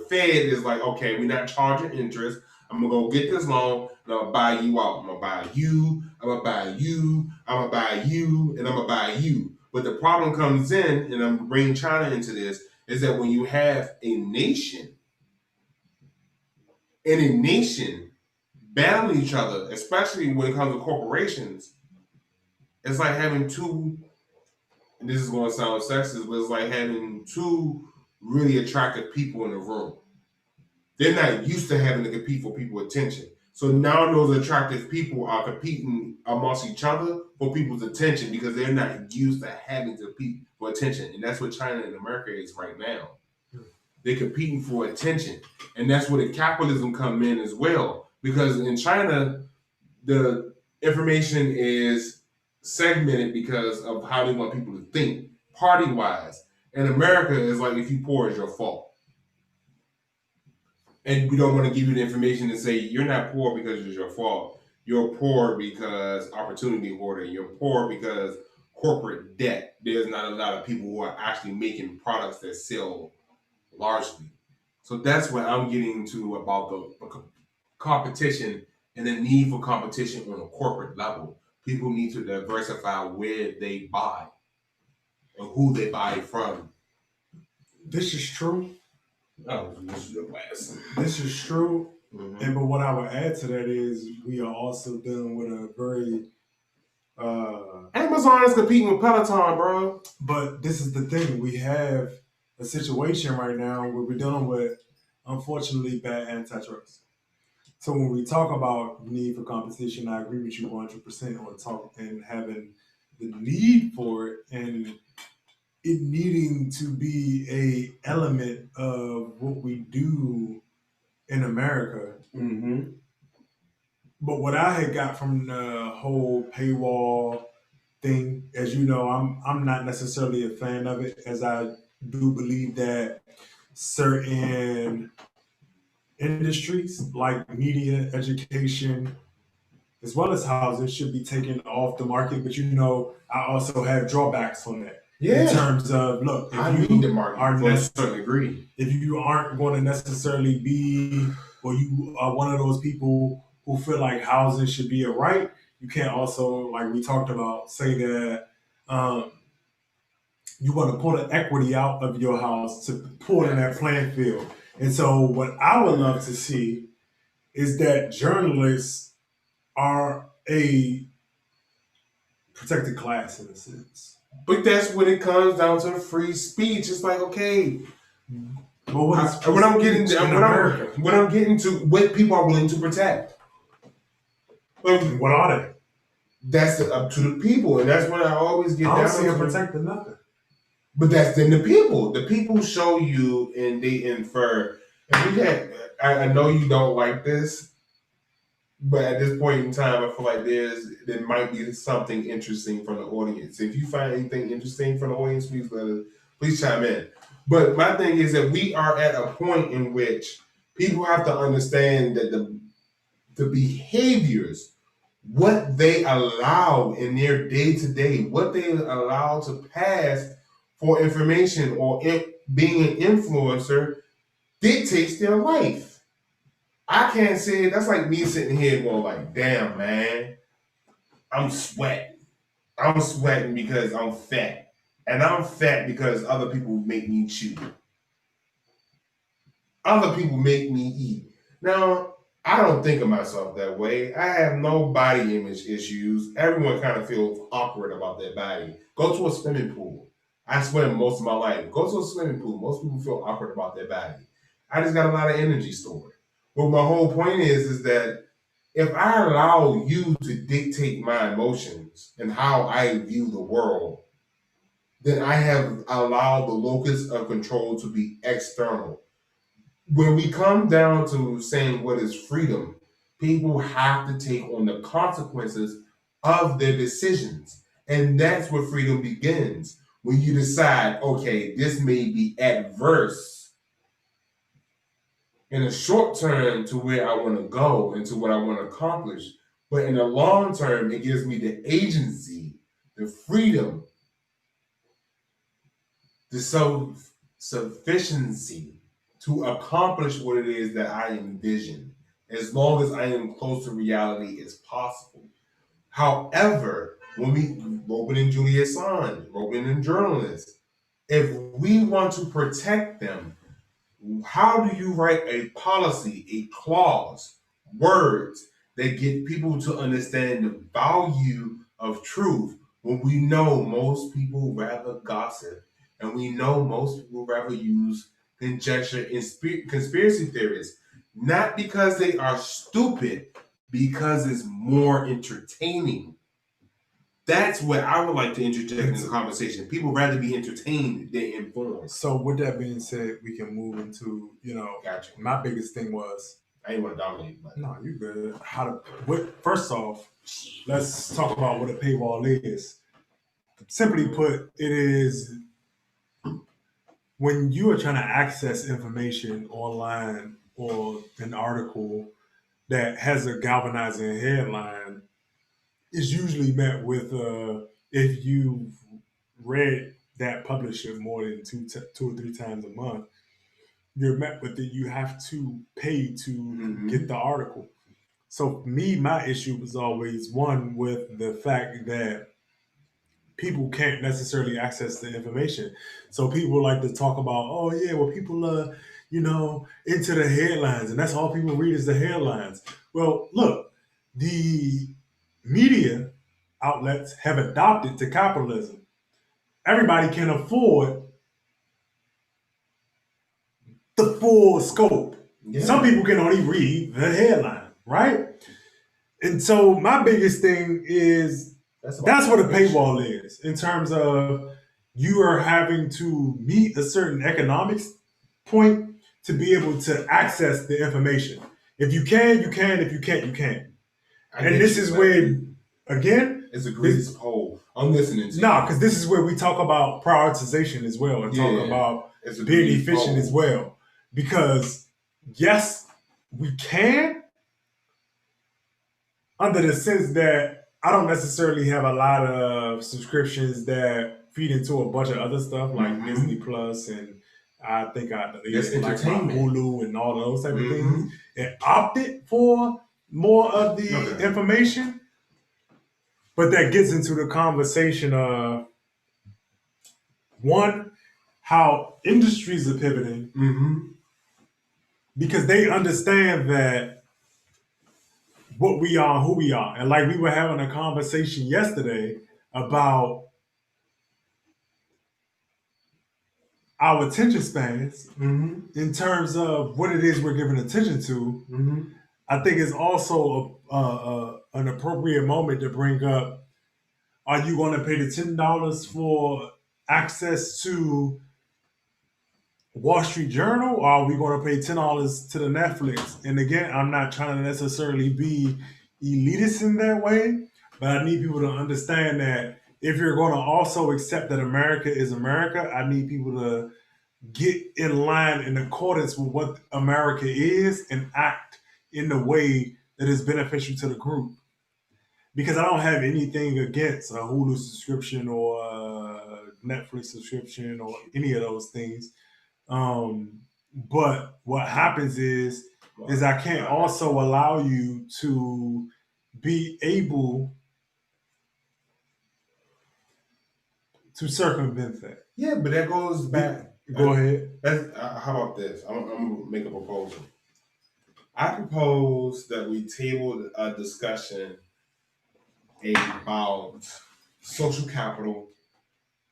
Fed is like, okay, we're not charging interest. I'm gonna go get this loan and I'm gonna buy you out. I'm gonna buy you, I'm gonna buy you, I'm gonna buy you, and I'm gonna buy you. But the problem comes in, and I'm bringing China into this, is that when you have a nation battle each other, especially when it comes to corporations, it's like having two, and this is going to sound sexist, but it's like having two really attractive people in a room. They're not used to having to compete for people's attention. So now those attractive people are competing amongst each other for people's attention because they're not used to having to compete for attention. And that's what China and America is right now. They're competing for attention. And that's where the capitalism come in as well. Because in China, the information is segmented because of how they want people to think, party-wise. In America, it's like if you poor, it's your fault. And we don't want to give you the information and say you're not poor because it's your fault. You're poor because opportunity hoarding. You're poor because corporate debt. There's not a lot of people who are actually making products that sell largely. So that's what I'm getting to about the competition and the need for competition on a corporate level. People need to diversify where they buy and who they buy from. This is true. Oh, this is your glass. This is true. Mm-hmm. And but what I would add to that is we are also dealing with a very Amazon is competing with Peloton, bro. But this is the thing. We have a situation right now where we're dealing with, unfortunately, bad antitrust. So when we talk about need for competition, I agree with you 100% on talk and having the need for it and it needing to be a element of what we do in America. Mm-hmm. But what I had got from the whole paywall thing, as you know, I'm not necessarily a fan of it, as I do believe that certain industries like media, education, as well as housing should be taken off the market. But you know, I also have drawbacks on that. Yeah. In terms of, look, I need the market to a certain degree. If you aren't going to necessarily be, or you are one of those people who feel like housing should be a right, you can't also, like we talked about, say that you want to pull the equity out of your house to pull in that playing field. And so what I would love to see is that journalists are a protected class in a sense. But that's when it comes down to free speech. It's like, okay, what I'm getting to, what people are willing to protect. What are they? That's up to the people, and that's what I always get down to. I don't see them protecting nothing. But that's then the people. The people show you and they infer. And we had, I know you don't like this, but at this point in time, I feel like there might be something interesting from the audience. If you find anything interesting from the audience, please chime in. But my thing is that we are at a point in which people have to understand that the behaviors, what they allow in their day-to-day, what they allow to pass for information or being an influencer dictates their life. I can't say it. That's like me sitting here going like, damn, man, I'm sweating. I'm sweating because I'm fat. And I'm fat because other people make me chew. Other people make me eat. Now, I don't think of myself that way. I have no body image issues. Everyone kind of feels awkward about their body. Go to a swimming pool. I swim most of my life. Go to a swimming pool. Most people feel awkward about their body. I just got a lot of energy stored. But my whole point is that if I allow you to dictate my emotions and how I view the world, then I have allowed the locus of control to be external. When we come down to saying what is freedom, people have to take on the consequences of their decisions. And that's where freedom begins. When you decide, okay, this may be adverse in the short term to where I want to go and to what I want to accomplish. But in the long term, it gives me the agency, the freedom, the self-sufficiency to accomplish what it is that I envision, as long as I am close to reality as possible. However, when we roping in Julian Assange, roping in journalists, if we want to protect them, how do you write a policy, a clause, words that get people to understand the value of truth when we know most people rather gossip and we know most people rather use conjecture and conspiracy theories? Not because they are stupid, because it's more entertaining. That's what I would like to interject in the conversation. People rather be entertained than informed. So with that being said, we can move into, Gotcha. my biggest thing was, I didn't want to dominate, but no, you good. First off, let's talk about what a paywall is. Simply put, it is when you are trying to access information online or an article that has a galvanizing headline, is usually met with if you've read that publisher more than two or three times a month, you're met with it. You have to pay to get the article. So for me, my issue was always one with the fact that people can't necessarily access the information. So people like to talk about, oh yeah, well people are, into the headlines, and that's all people read is the headlines. Well, look, the media outlets have adopted to capitalism. Everybody can afford the full scope. Yeah. Some people can only read the headline, right? And so my biggest thing is that's what a paywall is, in terms of you are having to meet a certain economics point to be able to access the information. If you can, you can. If you can't, you can't. And this is where, again, it's a greased hole. I'm listening to you. No, because this is where we talk about prioritization as well, and talk about being efficient as well. Because yes, we can, under the sense that I don't necessarily have a lot of subscriptions that feed into a bunch of other stuff like Disney Plus, and I think I like Hulu and all those type of things, and opted for more of the information. But that gets into the conversation of, one, how industries are pivoting, because they understand that what we are, who we are. And like we were having a conversation yesterday about our attention spans in terms of what it is we're giving attention to. I think it's also an appropriate moment to bring up, are you going to pay the $10 for access to Wall Street Journal, or are we going to pay $10 to the Netflix? And again, I'm not trying to necessarily be elitist in that way, but I need people to understand that if you're going to also accept that America is America, I need people to get in line in accordance with what America is and act in the way that is beneficial to the group. Because I don't have anything against a Hulu subscription or a Netflix subscription or any of those things. But what happens is I can't also allow you to be able to circumvent that. Yeah, but that goes back. Go ahead. How about this? I'm going to make a proposal. I propose that we table a discussion about social capital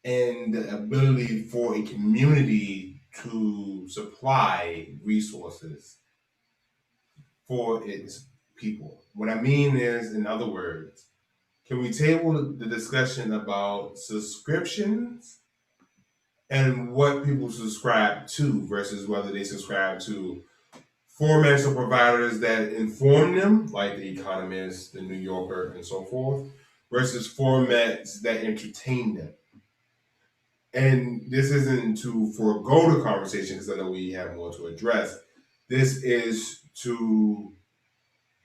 and the ability for a community to supply resources for its people. What I mean is, in other words, can we table the discussion about subscriptions and what people subscribe to versus whether they subscribe to formats or providers that inform them, like The Economist, The New Yorker, and so forth, versus formats that entertain them? And this isn't to forego the conversation because I know we have more to address. This is to,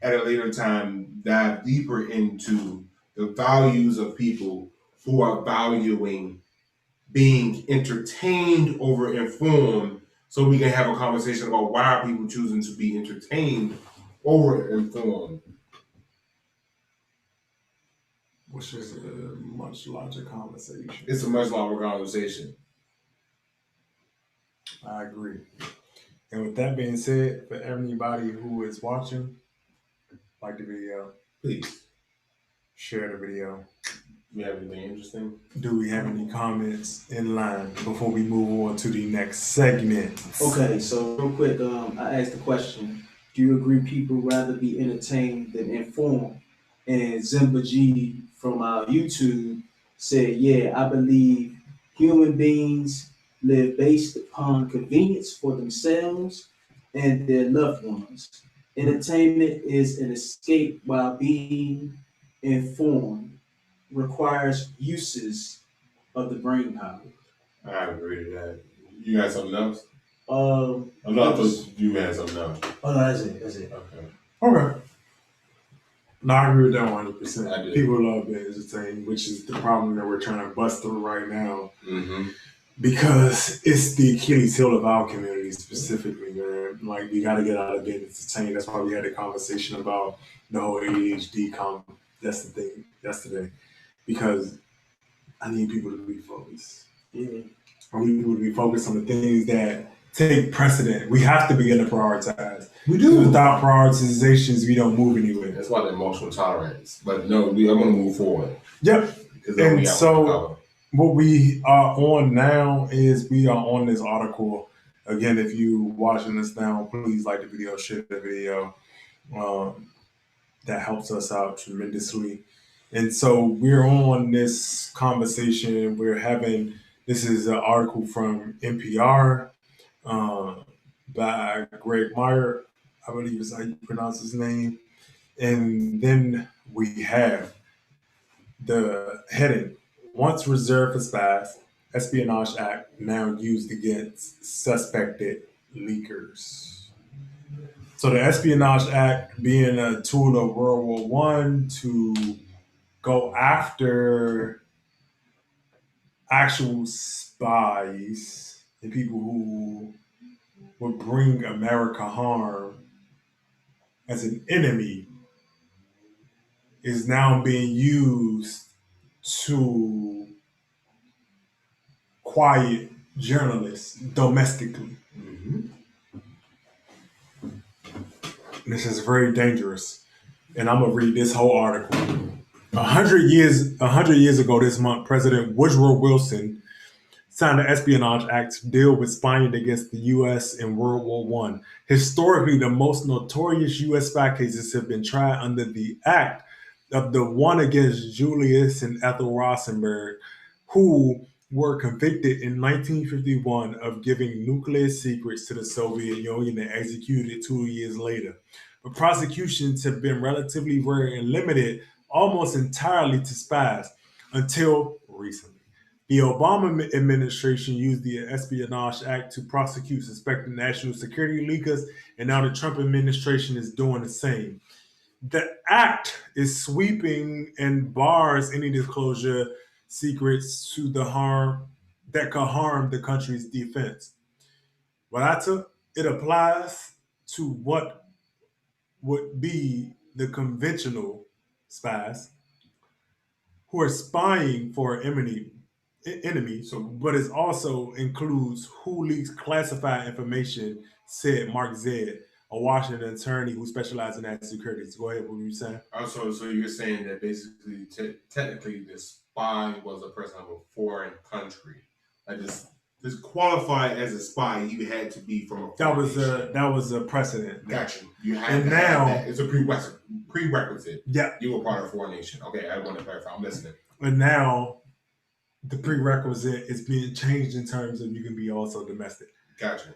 at a later time, dive deeper into the values of people who are valuing being entertained over informed, so we can have a conversation about why are people choosing to be entertained over informed. Which is a much larger conversation. It's a much longer conversation. I agree. And with that being said, for anybody who is watching, like the video, Please share the video. You have anything interesting? Do we have any comments in line before we move on to the next segment? Okay, so real quick, I asked the question: do you agree people rather be entertained than informed? And Zimba G from our YouTube said, "Yeah, I believe human beings live based upon convenience for themselves and their loved ones. Entertainment is an escape while being informed requires uses of the brain power." I agree to that. You got something else? Um, I thought you had something else. Oh no, that's it. That's it. Okay. Okay. No, I agree with that I 100%. do. People love being entertained, which is the problem that we're trying to bust through right now. Mm-hmm. Because it's the Achilles heel of our community specifically, man. Like, we got to get out of being entertained. That's why we had a conversation about the whole ADHD That's the thing yesterday. Because I need people to be focused. Yeah. I need people to be focused on the things that take precedent. We have to begin to prioritize. We do. Without prioritizations, we don't move anywhere. That's why the emotional tolerance. But no, I'm going to move forward. Yep. Because then And we got so- one to cover. What we are on now is we are on this article. Again, if you watching this now, please like the video, share the video. That helps us out tremendously. And so we're on this conversation. This is an article from NPR by Greg Meyer, I believe is how you pronounce his name. And then we have the heading: once reserved for spies, Espionage Act now used against suspected leakers. So the Espionage Act being a tool of World War One to go after actual spies and people who would bring America harm as an enemy is now being used to quiet journalists domestically. Mm-hmm. This is very dangerous. And I'm gonna read this whole article. 100 years ago this month, President Woodrow Wilson signed the Espionage Act to deal with spying against the U.S. in World War One. Historically, the most notorious U.S. spy cases have been tried under the act of the one against Julius and Ethel Rosenberg, who were convicted in 1951 of giving nuclear secrets to the Soviet Union and executed 2 years later. But prosecutions have been relatively rare and limited almost entirely to spies until recently. The Obama administration used the Espionage Act to prosecute suspected national security leakers, and now the Trump administration is doing the same. The act is sweeping and bars any disclosure secrets to the harm that could harm the country's defense. What I took, it applies to what would be the conventional spies who are spying for an enemy, but it also includes who leaks classified information, said Mark Zed, a Washington attorney who specialized in national security. So go ahead, what were you saying? Also, so you're saying that basically, technically, the spy was a person of a foreign country. Like this qualified as a spy, you had to be from a foreign nation. That was a precedent. Got you. You had And to now- have that. It's a prerequisite. Yeah. You were part of a foreign nation. Okay, I want to clarify. I'm listening. And now the prerequisite is being changed in terms of you can be also domestic. Gotcha.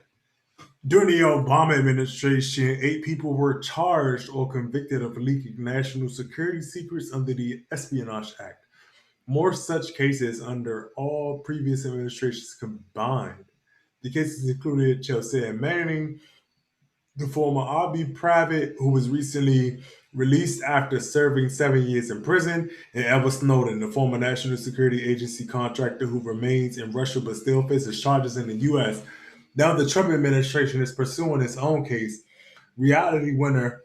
During the Obama administration, 8 people were charged or convicted of leaking national security secrets under the Espionage Act. More such cases under all previous administrations combined. The cases included Chelsea Manning, the former Army private who was recently released after serving 7 years in prison, and Edward Snowden, the former National Security Agency contractor who remains in Russia but still faces charges in the U.S. Now the Trump administration is pursuing its own case. Reality Winner,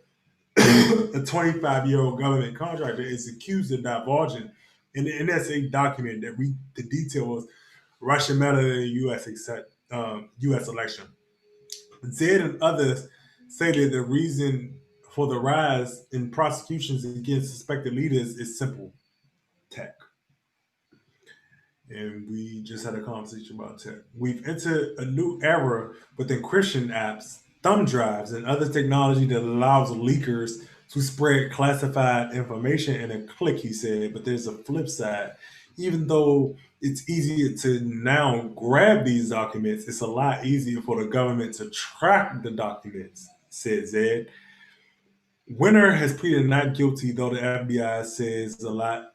a 25-year-old government contractor, is accused of divulging in the NSA document that read the details Russian matter in the U.S. election. Zed and others stated the reason for the rise in prosecutions against suspected leaders is simple: tech. And we just had a conversation about tech. We've entered a new era with encryption apps, thumb drives, and other technology that allows leakers to spread classified information in a click, he said. But there's a flip side. Even though it's easier to now grab these documents, it's a lot easier for the government to track the documents, said Zed. Winner has pleaded not guilty, though the FBI says a lot.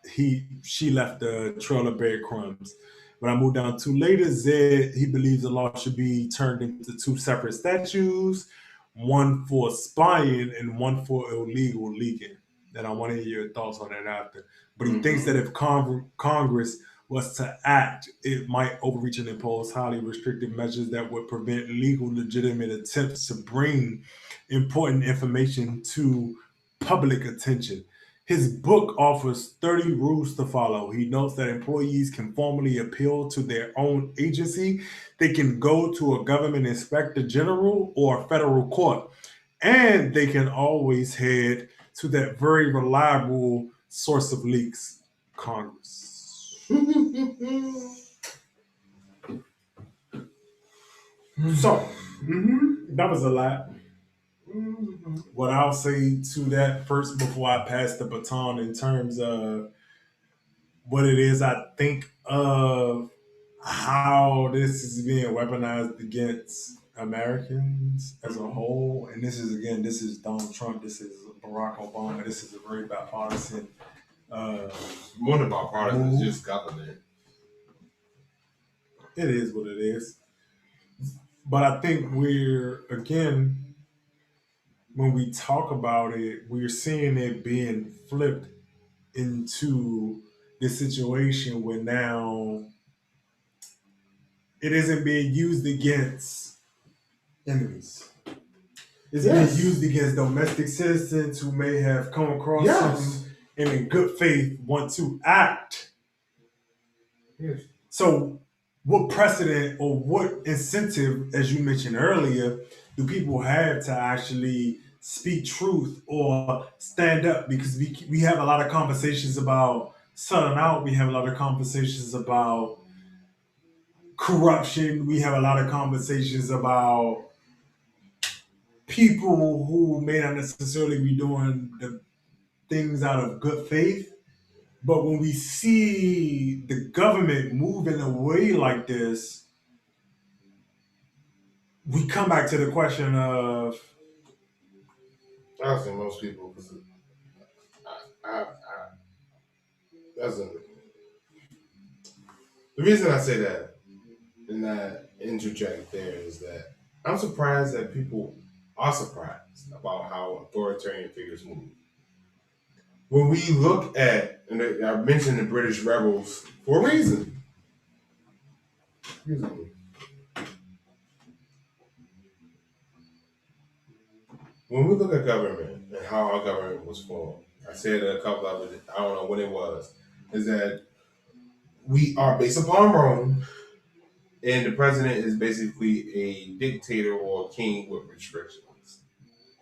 She left the trail of breadcrumbs. When I moved down to later, Zed, he believes the law should be turned into 2 separate statutes, one for spying and one for illegal leaking. And I want to hear your thoughts on that after. But he thinks that if Congress was to act, it might overreach and impose highly restrictive measures that would prevent legal, legitimate attempts to bring important information to public attention. His book offers 30 rules to follow. He notes that employees can formally appeal to their own agency. They can go to a government inspector general or a federal court, and they can always head to that very reliable source of leaks, Congress. So, that was a lot. What I'll say to that first before I pass the baton in terms of what it is I think of how this is being weaponized against Americans as a whole. And this is Donald Trump, this is Barack Obama, this is a very bipartisan. More than bipartisan, it's just government. It is what it is. But I think we're, again, when we talk about it, we're seeing it being flipped into this situation where now it isn't being used against enemies. It's being used against domestic citizens who may have come across something and in good faith want to act. Yes. So what precedent or what incentive, as you mentioned earlier, do people have to actually speak truth or stand up? Because we have a lot of conversations about selling out. We have a lot of conversations about corruption. We have a lot of conversations about people who may not necessarily be doing the things out of good faith. But when we see the government moving away like this, we come back to the question of, I think most people, because the reason I say that and that interject there is that I'm surprised that people are surprised about how authoritarian figures move. When we look at, and I mentioned the British rebels for a reason. Excuse me. When we look at government and how our government was formed, I said a couple of it, I don't know when it was, is that we are based upon Rome, and the president is basically a dictator or a king with restrictions.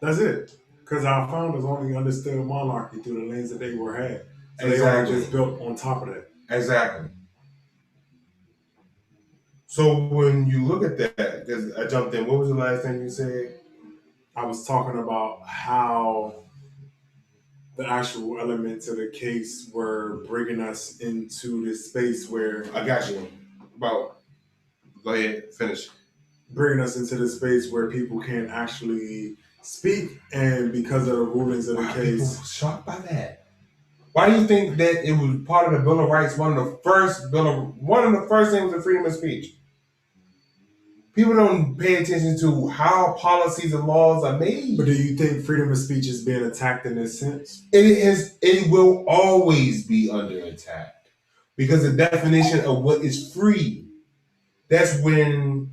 That's it. Because our founders only understood monarchy through the lens that they were had. So they Exactly. all just built on top of that. Exactly. So when you look at that, because I jumped in, what was the last thing you said? I was talking about how the actual elements of the case were bringing us into this space where I got you. Go ahead, finish. bringing us into the space where people can't actually speak, and because of the rulings of the Why are people case, shocked by that? Why do you think that it was part of the Bill of Rights? One of the first things was freedom of speech. People don't pay attention to how policies and laws are made. but do you think freedom of speech is being attacked in this sense? It will always be under attack because the definition of what is free. That's when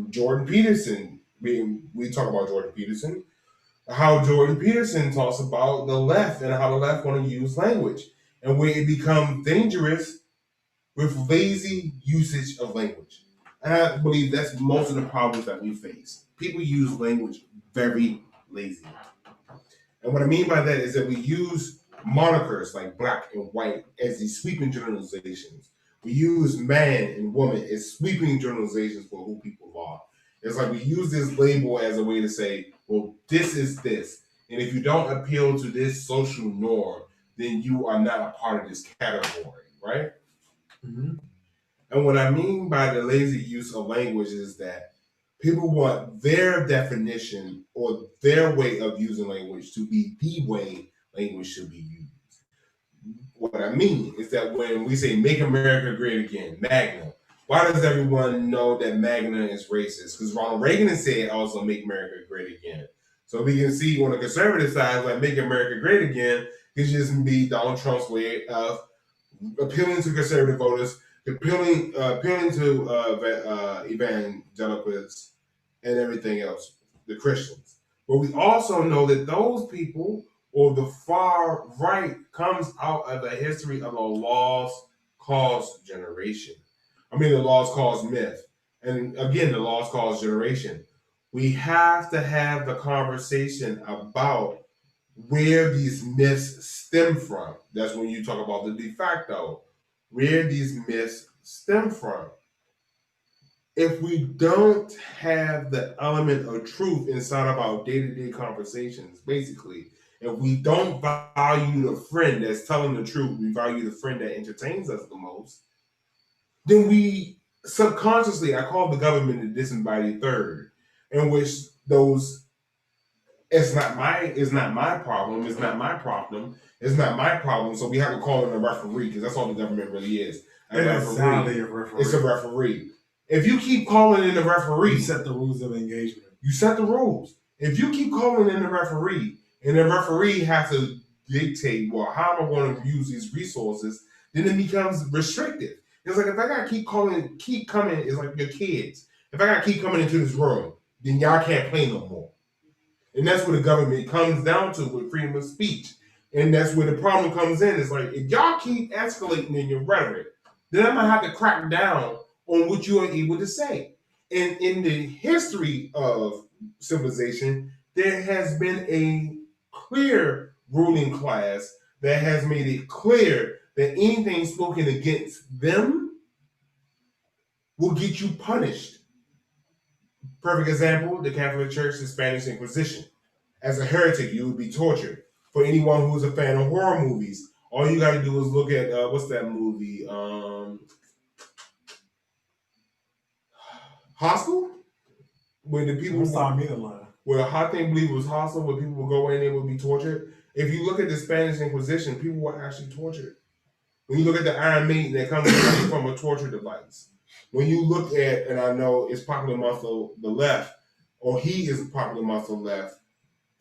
Jordan Peterson. We talk about Jordan Peterson. How Jordan Peterson talks about the left and how the left want to use language and where it becomes dangerous with lazy usage of language. And I believe that's most of the problems that we face. People use language very lazy. And what I mean by that is that we use monikers like black and white as these sweeping generalizations. We use man and woman as sweeping generalizations for who people are. It's like we use this label as a way to say, well, this is this. And if you don't appeal to this social norm, then you are not a part of this category, right? Mm-hmm. And what I mean by the lazy use of language is that people want their definition or their way of using language to be the way language should be used. What I mean is that when we say make America great again, Magna, why does everyone know that Magna is racist? Because Ronald Reagan said also make America great again. So we can see on the conservative side, like make America great again, could just be Donald Trump's way of appealing to conservative voters, appealing to evangelicals and everything else, the Christians. But we also know that those people or the far right comes out of the history of a lost cause generation. I mean, the lost cause myth. And again, the lost cause generation. We have to have the conversation about where these myths stem from. That's when you talk about the de facto, where these myths stem from. If we don't have the element of truth inside of our day-to-day conversations, basically, if we don't value the friend that's telling the truth, we value the friend that entertains us the most, then we subconsciously, I call the government the disembodied third, in which those it's not my problem. It's not my problem. It's not my problem. So we have to call in a referee because that's all the government really is. Exactly, a referee. It's a referee. If you keep calling in the referee, You set the rules of engagement. you set the rules. If you keep calling in the referee, and the referee has to dictate, well, how am I going to use these resources? Then it becomes restrictive. It's like if I gotta keep coming, it's like your kids. If I gotta keep coming into this room, then y'all can't play no more. And that's where the government comes down to with freedom of speech. And that's where the problem comes in. It's like, if y'all keep escalating in your rhetoric, then I'm going to have to crack down on what you are able to say. And in the history of civilization, there has been a clear ruling class that has made it clear that anything spoken against them will get you punished. Perfect example, the Catholic Church, the Spanish Inquisition. As a heretic, you would be tortured. For anyone who's a fan of horror movies, all you got to do is look at, what's that movie? Hostel? When the people... Where a hot thing believe it was hostile, where people would go in and would be tortured. If you look at the Spanish Inquisition, people were actually tortured. When you look at the Iron Maiden, that comes from a torture device. When you look at, and I know it's popular amongst the left, or he is popular amongst the left,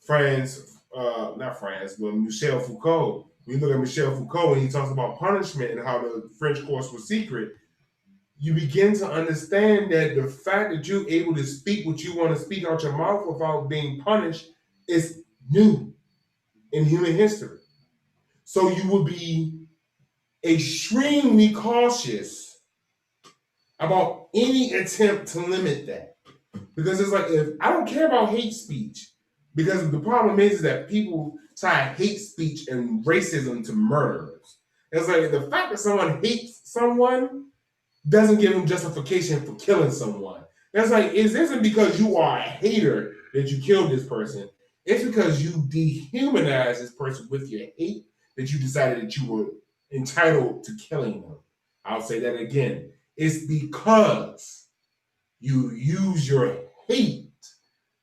not France, but Michel Foucault. When you look at Michel Foucault and he talks about punishment and how the French courts were secret, you begin to understand that the fact that you're able to speak what you want to speak out your mouth without being punished is new in human history. So you will be extremely cautious about any attempt to limit that. Because it's like, if I don't care about hate speech, Because the problem is that people tie hate speech and racism to murderers. It's like the fact that someone hates someone doesn't give them justification for killing someone. That's like, it isn't because you are a hater that you killed this person. It's because you dehumanized this person with your hate that you decided that you were entitled to killing them. I'll say that again. It's because you use your hate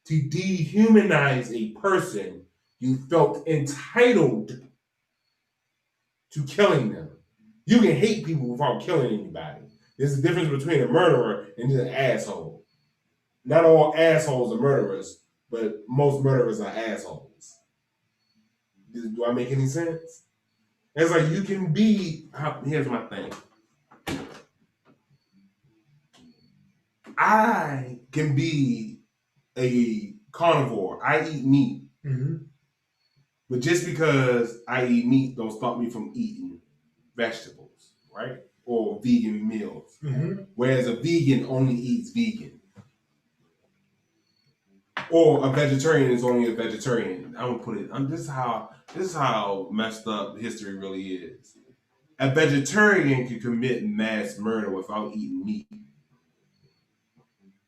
to dehumanize a person you felt entitled to killing them. You can hate people without killing anybody. There's a difference between a murderer and an asshole. Not all assholes are murderers, but most murderers are assholes. Do I make any sense? It's like you can be. Here's my thing. I can be a carnivore. I eat meat. Mm-hmm. But just because I eat meat don't stop me from eating vegetables, right? Or vegan meals. Mm-hmm. Whereas a vegan only eats vegan. Or a vegetarian is only a vegetarian. I'm gonna put it. This is how messed up history really is. A vegetarian can commit mass murder without eating meat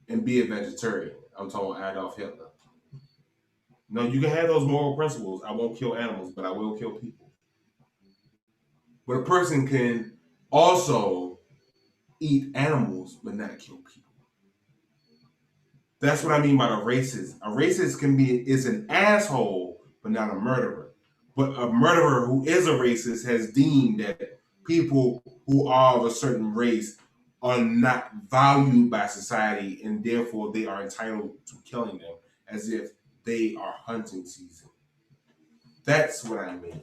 and be a vegetarian. I'm talking Adolf Hitler. No, you can have those moral principles. I won't kill animals, but I will kill people. But a person can also eat animals but not kill people. That's what I mean by the racist. A racist is an asshole, but not a murderer. But a murderer who is a racist has deemed that people who are of a certain race are not valued by society, and therefore they are entitled to killing them as if they are hunting season. That's what I mean.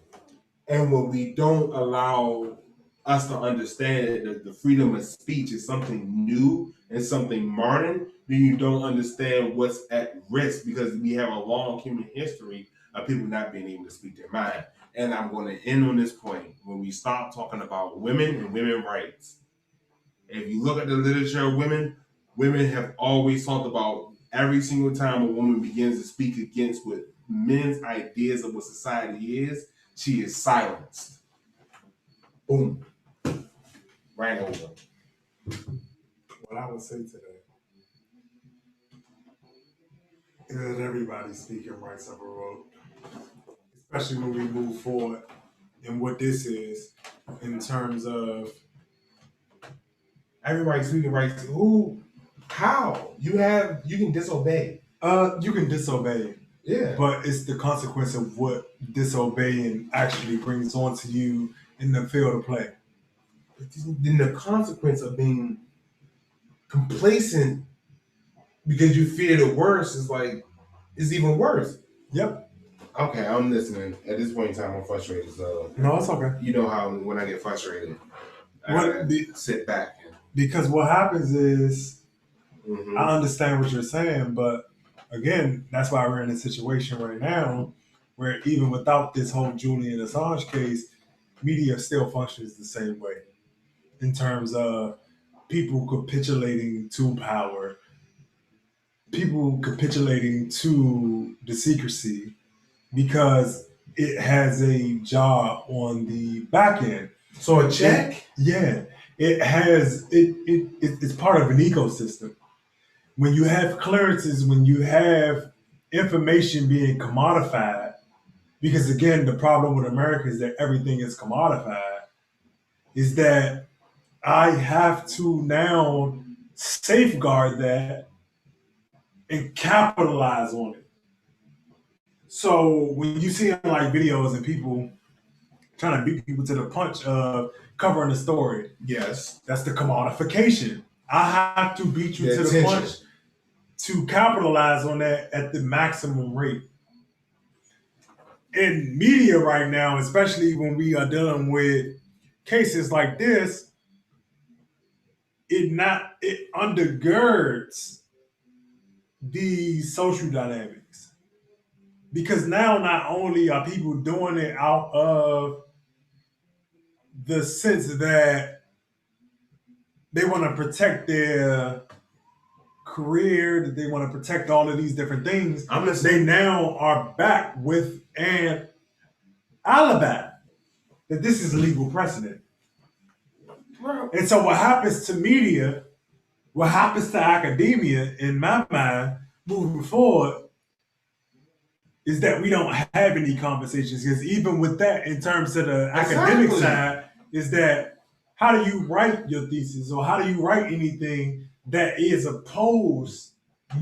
And when we don't allow us to understand that the freedom of speech is something new and something modern, then you don't understand what's at risk, because we have a long human history of people not being able to speak their mind. And I'm going to end on this point. When we stop talking about women and women's rights, if you look at the literature of women have always talked about every single time a woman begins to speak against what men's ideas of what society is, she is silenced. Boom. Right over. What I would say to that is that everybody's speaking rights of a road, especially when we move forward in what this is in terms of Everybody's speaking rights. Who? How? You can disobey. you can disobey, Yeah. but it's the consequence of what disobeying actually brings onto you in the field of play. Then the consequence of being complacent because you fear the worst is even worse. Yep. Okay, I'm listening. At this point in time, I'm frustrated. So No, it's okay. you know how when I get frustrated, What sit back. because what happens is Mm-hmm. I understand what you're saying, but again, that's why we're in a situation right now where even without this whole Julian Assange case, media still functions the same way in terms of people capitulating to power, people capitulating to the secrecy because it has a job on the back end. So a check? Yeah, it has it's part of an ecosystem. When you have clearances, when you have information being commodified, because again, the problem with America is that everything is commodified, is that I have to now safeguard that and capitalize on it. So when you see like videos and people trying to beat people to the punch of covering the story, Yes. that's the commodification. I have to beat you to the attention. punch to capitalize on that at the maximum rate. In media right now, especially when we are dealing with cases like this, it undergirds these social dynamics. Because now not only are people doing it out of the sense that they want to protect their career, that they want to protect all of these different things. I'm They listening. now are back with an alibi that this is legal precedent. Bro. And so what happens to media, what happens to academia, in my mind, moving forward, is that we don't have any conversations. Because even with that, in terms of the academic Exactly. side, is that how do you write your thesis or how do you write anything that is opposed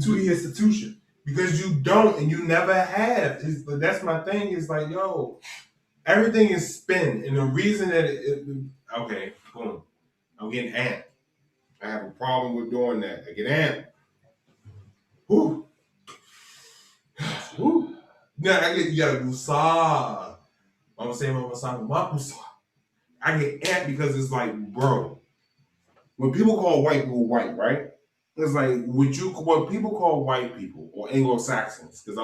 to the institution? Because you don't and you never have. That's my thing. Is like, yo, everything is spin, and the reason that okay, boom, I'm getting amped. I have a problem with doing that. I get amped. Whoo. Whoo. Now you gotta do sa. I'm saying I get amped because it's like, bro, when people call white people white, right? It's like what people call white people or Anglo-Saxons, because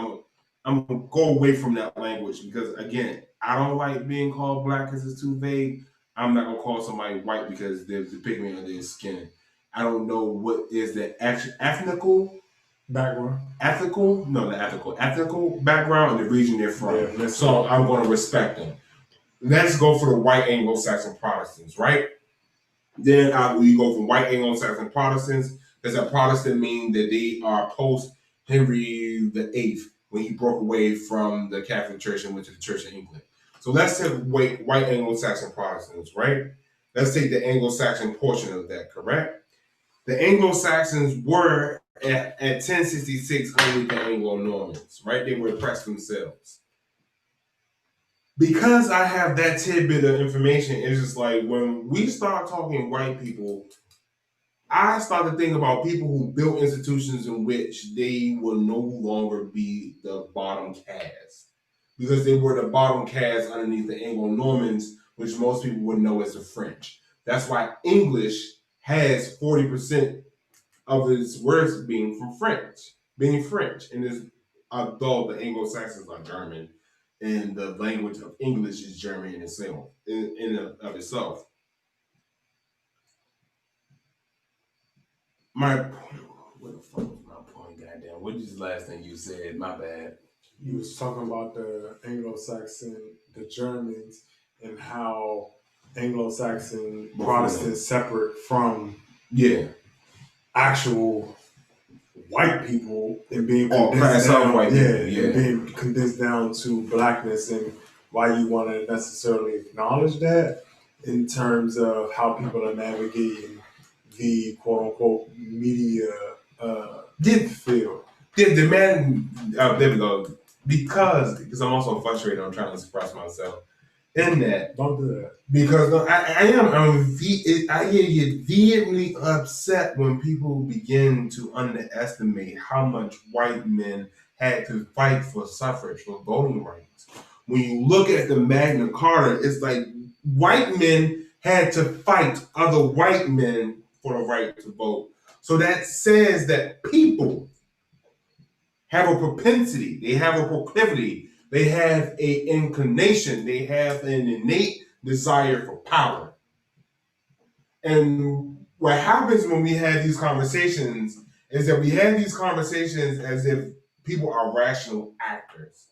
I'm gonna go away from that language because again, I don't like being called black because it's too vague. I'm not gonna call somebody white because there's the pigment under their skin. I don't know what is the ethnical Background. ethical background and the region they're from. Yeah, so I'm gonna respect them. Let's go for the white Anglo-Saxon Protestants, right? Then we go from white Anglo-Saxon Protestants. Does that Protestant mean that they are post Henry VIII when he broke away from the Catholic Church and went to the Church of England? So let's take white Anglo-Saxon Protestants, right? Let's take the Anglo-Saxon portion of that, correct? The Anglo-Saxons were at 1066 under the Anglo-Normans, right? They were oppressed themselves. Because I have that tidbit of information, it's just like when we start talking white people, I start to think about people who built institutions in which they will no longer be the bottom caste. Because they were the bottom caste underneath the Anglo-Normans, which most people would know as the French. That's why English has 40% of its words being French. And although the Anglo-Saxons are German, and the language of English is German in itself, of itself. What the fuck was my point? Goddamn, what is the last thing you said? My bad. You was talking about the Anglo-Saxon, the Germans, and how Anglo-Saxon Protestants separate from actual white people and being condensed down, being condensed down to blackness, and why you want to necessarily acknowledge that in terms of how people are navigating the quote unquote media field. The man, there we go. Because I'm also frustrated. I'm trying to express myself in that. Don't do that. Because I get vehemently upset when people begin to underestimate how much white men had to fight for suffrage, for voting rights. When you look at the Magna Carta, it's like white men had to fight other white men for the right to vote. So that says that people have a propensity, they have a proclivity, they have an inclination, they have an innate desire for power. And what happens when we have these conversations is that we have these conversations as if people are rational actors,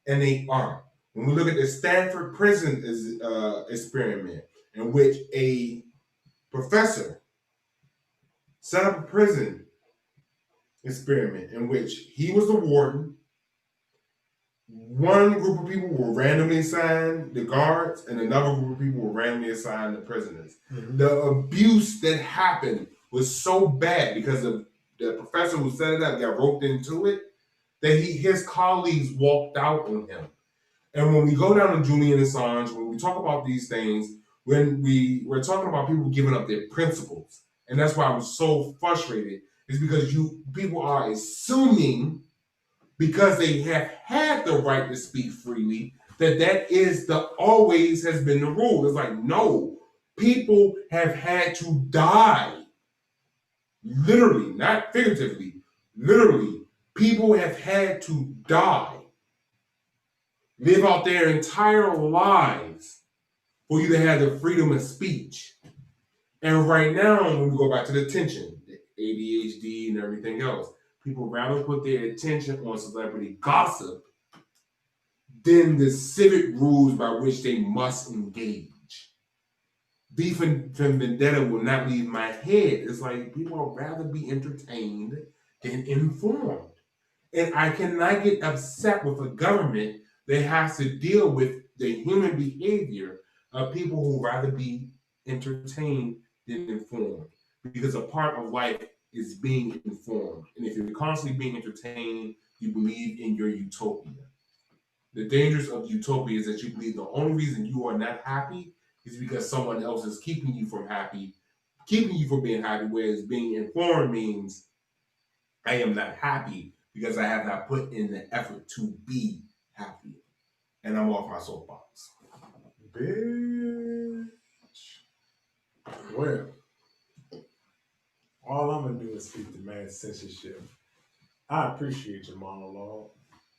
and they aren't. When we look at the Stanford prison experiment, in which a professor set up a prison experiment in which he was the warden, one group of people were randomly assigned the guards, and another group of people were randomly assigned the prisoners. Mm-hmm. The abuse that happened was so bad because of the professor who set it up got roped into it that his colleagues walked out on him. And when we go down to Julian Assange, when we talk about these things, when we're talking about people giving up their principles, and that's why I'm so frustrated, is because people are assuming, because they have had the right to speak freely, that is always has been the rule. It's like, no, people have had to die. Literally, not figuratively, literally, people have had to die. Live out their entire lives for you to have the freedom of speech. And right now, when we go back to the tension, ADHD, and everything else. People rather put their attention on celebrity gossip than the civic rules by which they must engage. Beef and vendetta will not leave my head. It's like people would rather be entertained than informed. And I cannot get upset with a government that has to deal with the human behavior of people who rather be entertained than informed. Because a part of life is being informed. And if you're constantly being entertained, you believe in your utopia. The dangers of utopia is that you believe the only reason you are not happy is because someone else is keeping you from being happy, whereas being informed means I am not happy because I have not put in the effort to be happy. And I'm off my soapbox. Bitch. Well, all I'm gonna do is speak to man's censorship. I appreciate your monologue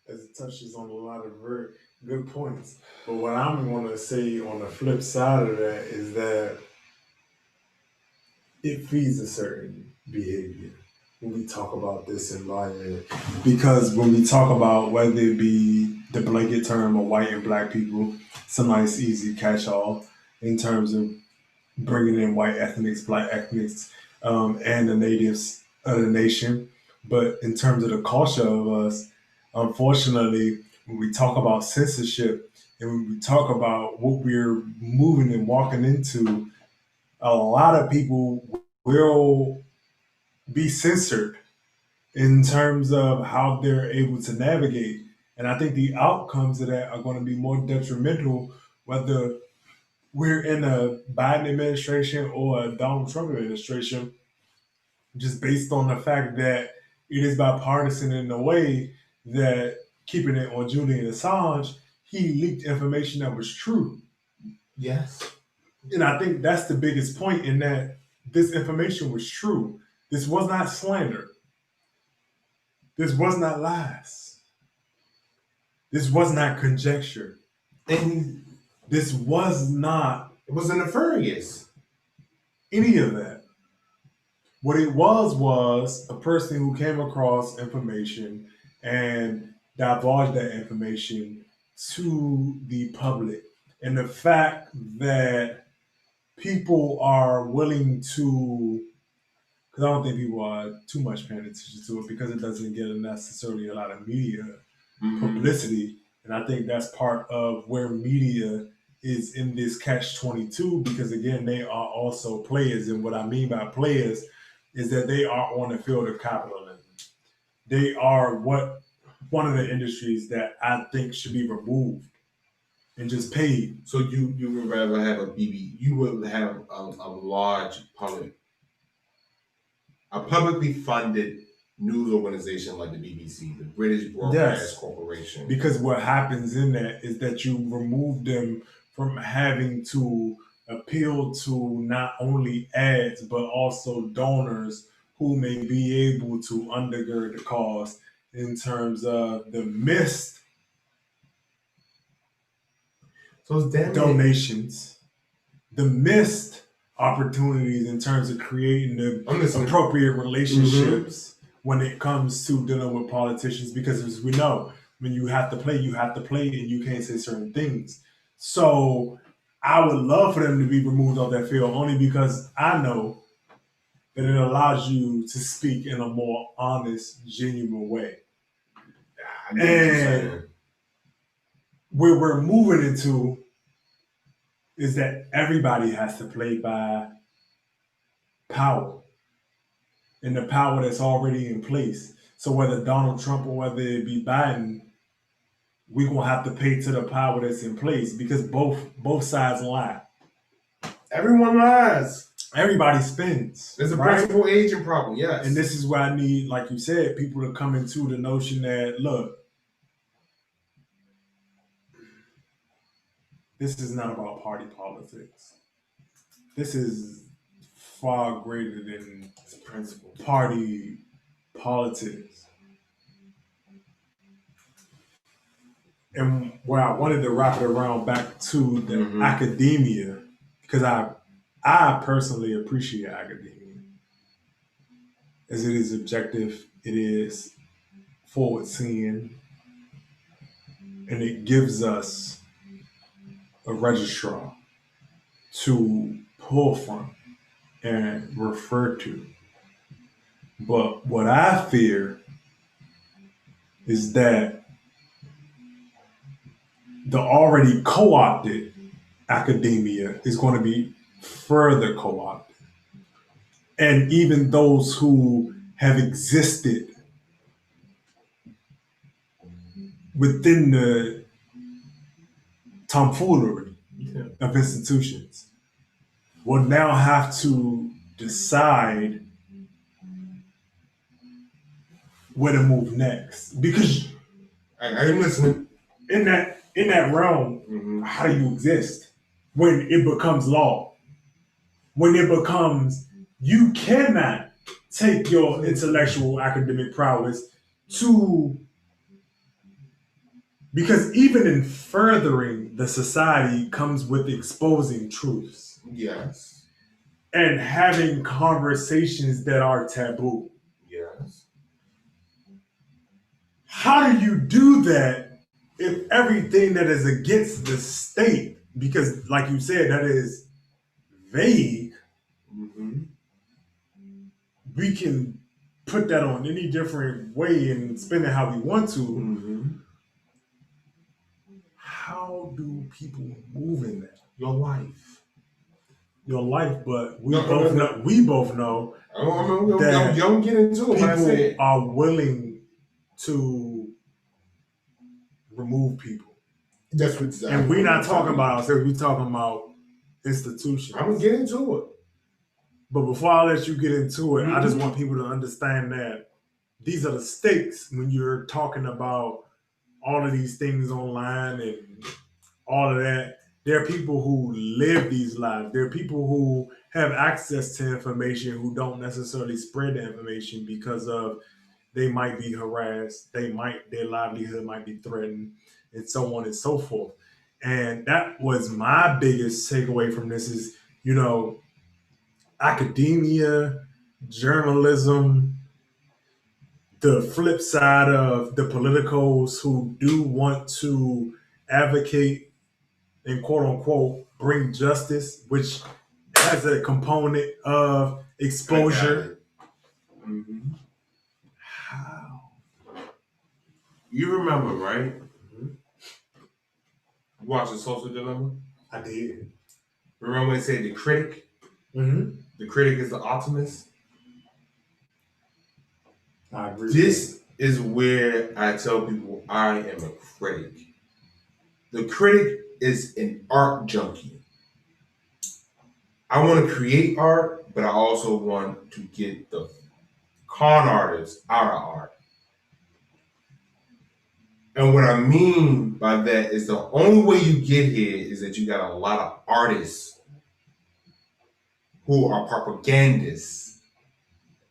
as it touches on a lot of very good points. But what I'm gonna say on the flip side of that is that it feeds a certain behavior when we talk about this environment. Because when we talk about whether it be the blanket term of white and black people, it's a nice easy catch-all in terms of bringing in white ethnics, black ethnics, and the natives of the nation. But in terms of the culture of us, unfortunately, when we talk about censorship and when we talk about what we're moving and walking into, a lot of people will be censored in terms of how they're able to navigate. And I think the outcomes of that are going to be more detrimental, whether we're in a Biden administration or a Donald Trump administration, just based on the fact that it is bipartisan in a way that, keeping it on Julian Assange, he leaked information that was true. Yes. And I think that's the biggest point, in that this information was true. This was not slander. This was not lies. This was not conjecture. And This was not it was nefarious. any of that. What it was a person who came across information and divulged that information to the public. And the fact that people are willing to, because I don't think people are too much paying attention to it because it doesn't get necessarily a lot of media publicity. And I think that's part of where media is in this catch-22, because again, they are also players. And what I mean by players is that they are on the field of capitalism. They are one of the industries that I think should be removed and just paid. So you would rather have you would have a large publicly funded news organization like the BBC, the British Broadcast Corporation. Because what happens in that is that you remove them from having to appeal to not only ads, but also donors who may be able to undergird the cause in terms of the missed donations, the missed opportunities in terms of creating the appropriate relationships when it comes to dealing with politicians. Because as we know, when you have to play, and you can't say certain things. So I would love for them to be removed off that field, only because I know that it allows you to speak in a more honest, genuine way. And where we're moving into is that everybody has to play by power, and the power that's already in place. So whether Donald Trump or whether it be Biden, we're gonna have to pay to the power that's in place, because both sides lie. Everyone lies. Everybody spins. There's a principal agent problem, yes. And this is where I need, like you said, people to come into the notion that, look, this is not about party politics. This is far greater than principle party politics. And where I wanted to wrap it around back to the academia, because I personally appreciate academia. as it is objective, it is forward seeing, and it gives us a registrar to pull from and refer to. But what I fear is that the already co opted academia is going to be further co opted. And even those who have existed within the tomfoolery of institutions will now have to decide where to move next. Because I'm listening. in that realm, how do you exist when it becomes law? When it becomes, you cannot take your intellectual academic prowess to, because even in furthering the society comes with exposing truths Yes. and having conversations that are taboo. Yes. How do you do that if everything that is against the state, because like you said, that is vague, we can put that on any different way and spin it how we want to. How do people move in that? Your life. Your life, but we No, both no, know. We both know that don't get into it. people are willing to remove people. That's what. And we're not talking about ourselves. We're talking about institutions. I'm gonna get into it. But before I let you get into it, I just want people to understand that these are the stakes when you're talking about all of these things online and all of that. There are people who live these lives. There are people who have access to information who don't necessarily spread the information because of they might be harassed, their livelihood might be threatened, and so on and so forth. And that was my biggest takeaway from this is, academia, journalism, the flip side of the politicos who do want to advocate and quote unquote bring justice, which has a component of exposure. How? You remember, right? You watched The Social Dilemma? I did. Remember when they said the critic? The critic is the optimist? I agree. This is where I tell people I am a critic. The critic is an art junkie. I want to create art, but I also want to get the con artists out of art. And what I mean by that is the only way you get here is that you got a lot of artists who are propagandists,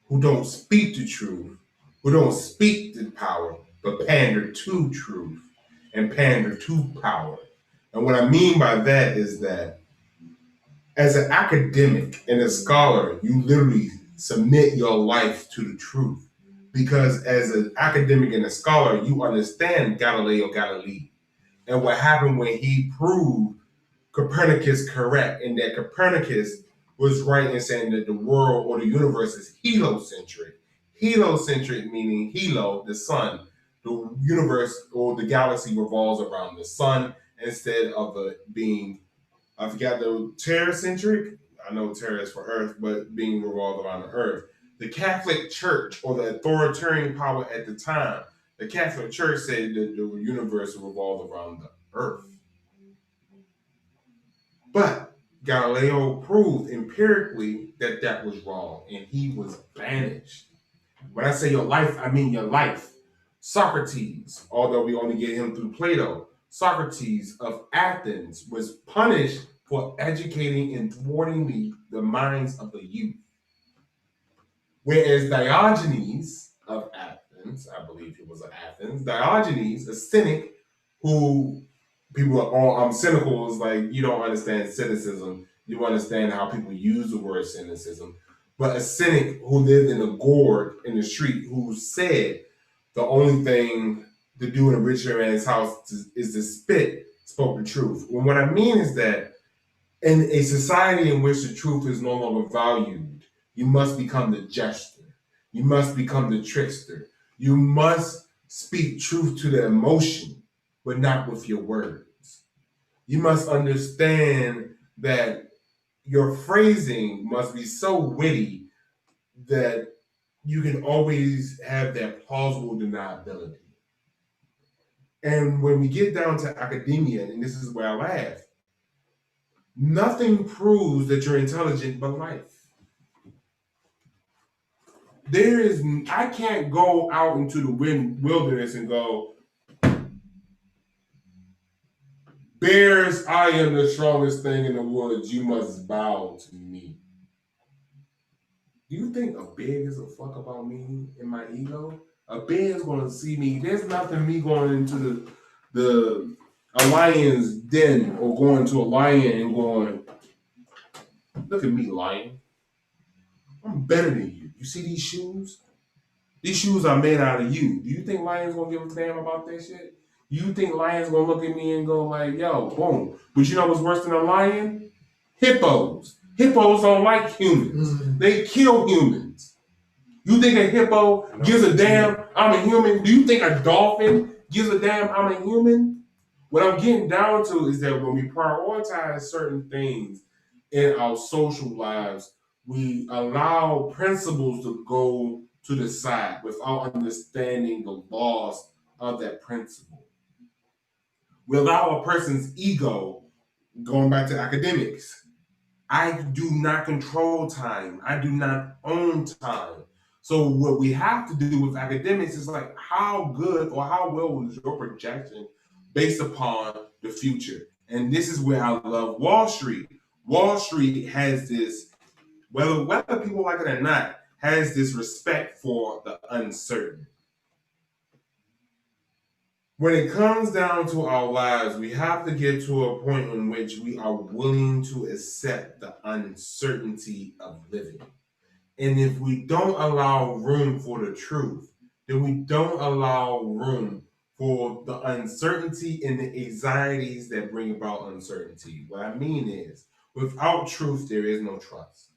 who don't speak the truth, who don't speak the power, but pander to truth and pander to power. And what I mean by that is that as an academic and a scholar, you literally submit your life to the truth. Because as an academic and a scholar, you understand Galileo Galilei and what happened when he proved Copernicus correct, and that Copernicus was right in saying that the world or the universe is heliocentric. Heliocentric meaning helo, the sun. The universe or the galaxy revolves around the sun instead of it being, I forgot the terracentric. I know Terra is for Earth, but being revolved around the Earth. The Catholic Church, or the authoritarian power at the time, the Catholic Church said that the universe revolved around the Earth. But Galileo proved empirically that that was wrong, and he was banished. When I say your life, I mean your life. Socrates, although we only get him through Plato, Socrates of Athens was punished for educating and thwarting the minds of the youth. Whereas Diogenes of Athens, I believe he was of Athens, Diogenes, a cynic who people are all, I'm cynical, is like, you don't understand cynicism. You understand how people use the word cynicism. but a cynic who lived in a gourd in the street who said the only thing to do in a rich man's house is to spit spoke the truth. And what I mean is that in a society in which the truth is no longer valued, you must become the jester. You must become the trickster. You must speak truth to the emotion, but not with your words. You must understand that your phrasing must be so witty that you can always have that plausible deniability. And when we get down to academia, and this is where I laugh, nothing proves that you're intelligent but life. I can't go out into the wilderness and go, bears, I am the strongest thing in the woods, you must bow to me. Do you think a bear gives a fuck about me and my ego? A bear is gonna see me. There's nothing me going into a lion's den or going to a lion and going, look at me, lion. I'm better than you. You see these shoes? These shoes are made out of you. Do you think lions gonna give a damn about that shit? You think lions gonna look at me and go like, yo, boom. But you know what's worse than a lion? Hippos. Hippos don't like humans. They kill humans. You think a hippo gives a damn I'm a human? Do you think a dolphin gives a damn I'm a human? What I'm getting down to is that when we prioritize certain things in our social lives, we allow principles to go to the side without understanding the laws of that principle. We allow a person's ego, going back to academics. I do not control time. I do not own time. So what we have to do with academics is like, how good or how well was your projection based upon the future? And this is where I love Wall Street. Wall Street has this, whether people like it or not, has this respect for the uncertain. When it comes down to our lives, we have to get to a point in which we are willing to accept the uncertainty of living. And if we don't allow room for the truth, then we don't allow room for the uncertainty and the anxieties that bring about uncertainty. What I mean is, without truth, there is no trust.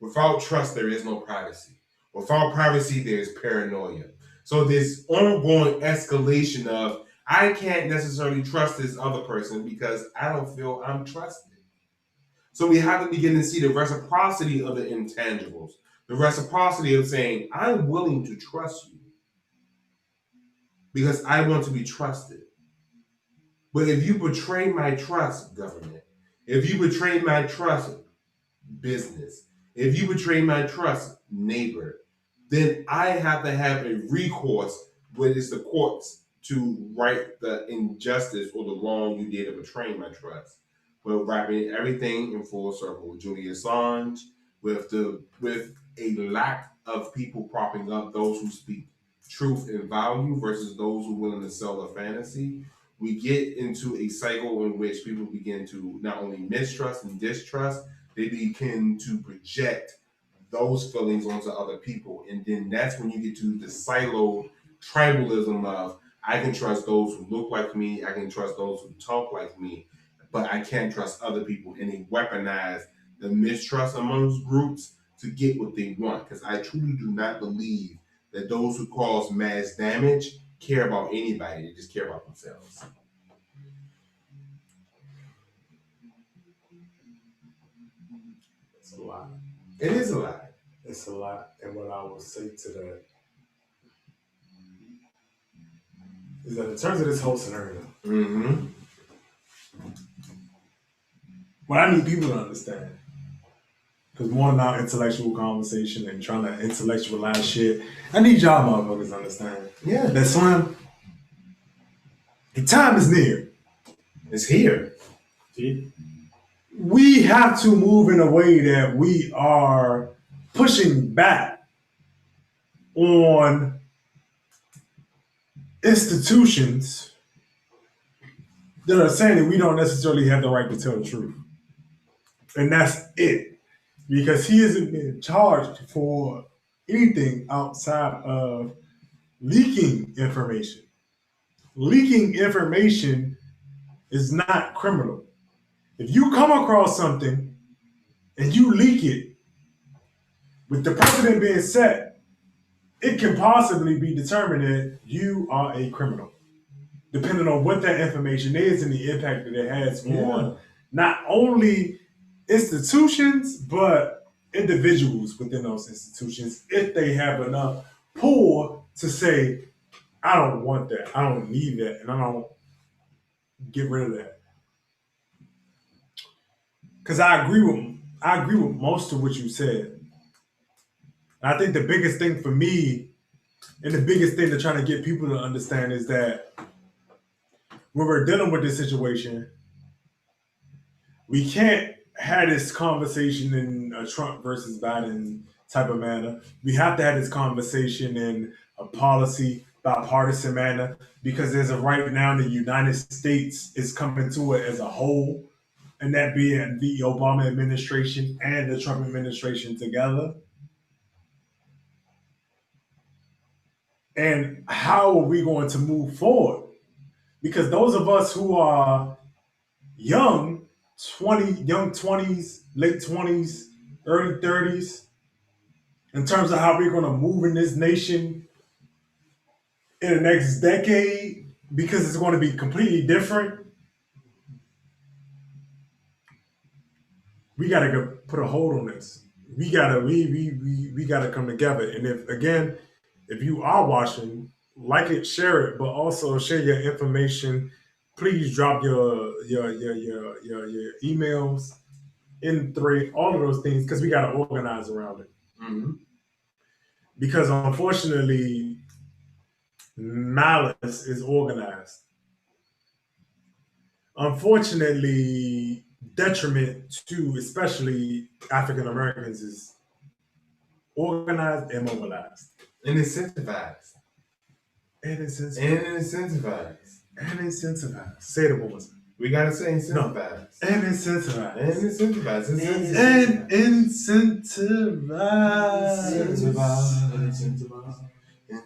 Without trust, there is no privacy. Without privacy, there is paranoia. So this ongoing escalation of, I can't necessarily trust this other person because I don't feel I'm trusted. So we have to begin to see the reciprocity of the intangibles. The reciprocity of saying, I'm willing to trust you because I want to be trusted. But if you betray my trust, government, if you betray my trust, business, if you betray my trust, neighbor, then I have to have a recourse, which is the courts, to right the injustice or the wrong you did of betraying my trust. We're wrapping everything in full circle. Julian Assange, with a lack of people propping up those who speak truth and value versus those who are willing to sell a fantasy, we get into a cycle in which people begin to not only mistrust and distrust, they begin to project those feelings onto other people. And then that's when you get to the siloed tribalism of, I can trust those who look like me, I can trust those who talk like me, but I can't trust other people. And they weaponize the mistrust amongst groups to get what they want. Because I truly do not believe that those who cause mass damage care about anybody. They just care about themselves. It's a lot. It is a lot. It's a lot. And what I will say to that is that in terms of this whole scenario, what I need people to understand, because more than our intellectual conversation and trying to intellectualize shit, I need y'all motherfuckers to understand. Yeah. That Slim, the time is near. It's here. See? We have to move in a way that we are pushing back on institutions that are saying that we don't necessarily have the right to tell the truth. And that's it. because he isn't being charged for anything outside of leaking information. Leaking information is not criminal. If you come across something and you leak it, with the precedent being set, it can possibly be determined that you are a criminal, depending on what that information is and the impact that it has on not only institutions, but individuals within those institutions, if they have enough pull to say, I don't want that, I don't need that, and I don't get rid of that. Because I agree with most of what you said. And I think the biggest thing for me, and the biggest thing to try to get people to understand is that when we're dealing with this situation, we can't have this conversation in a Trump versus Biden type of manner. We have to have this conversation in a policy bipartisan manner, because as of right now, the United States is coming to it as a whole, and that being the Obama administration and the Trump administration together. And how are we going to move forward? Because those of us who are young 20s, late 20s, early 30s, in terms of how we're going to move in this nation in the next decade, because it's going to be completely different, we got to put a hold on this. We gotta come together. And if you are watching, like it, share it, but also share your information. Please drop your emails in thread, all of those things, because we got to organize around it. Mm-hmm. Because unfortunately, malice is organized. Unfortunately, detriment to especially African Americans is organized and mobilized. And incentivized. And incentivized. Say it once. We gotta say incentivized. No. And incentivized. And incentivized. And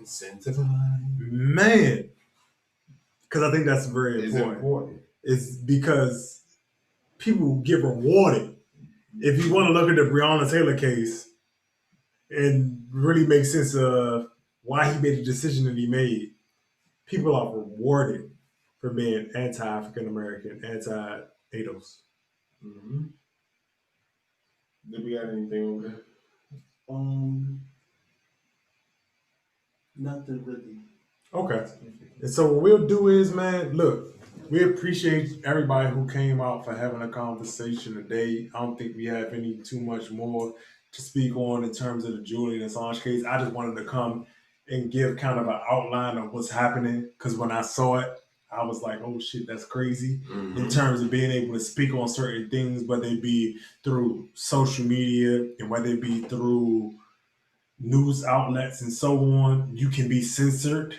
incentivized. Man. Because I think that's very important. It's because people get rewarded. If you want to look at the Breonna Taylor case and really make sense of why he made the decision that he made, people are rewarded for being anti-African American, anti-ADOS. Mm-hmm. Did we got anything on that? Nothing really. Okay. And so what we'll do is, man, look, we appreciate everybody who came out for having a conversation today. I don't think we have any too much more to speak on in terms of the Julian Assange case. I just wanted to come and give kind of an outline of what's happening, because when I saw it, I was like, oh shit, that's crazy. Mm-hmm. In terms of being able to speak on certain things, whether it be through social media and whether it be through news outlets and so on, you can be censored,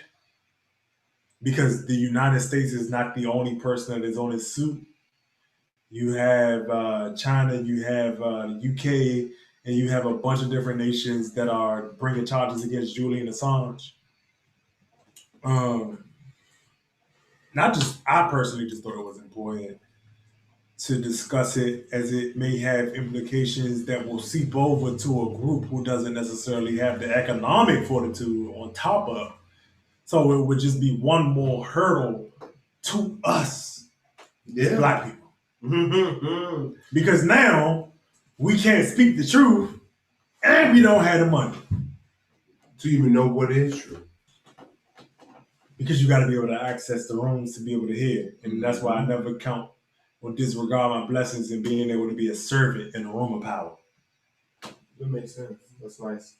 because the United States is not the only person that is on his suit. You have China, you have the UK, and you have a bunch of different nations that are bringing charges against Julian Assange. I personally just thought it was important to discuss it, as it may have implications that will seep over to a group who doesn't necessarily have the economic fortitude on top of. So it would just be one more hurdle to us, Black people. Mm-hmm. Because now we can't speak the truth and we don't have the money to even know what is true. Because you got to be able to access the rooms to be able to hear. And that's why I never count or disregard my blessings in being able to be a servant in a room of power. That makes sense. That's nice.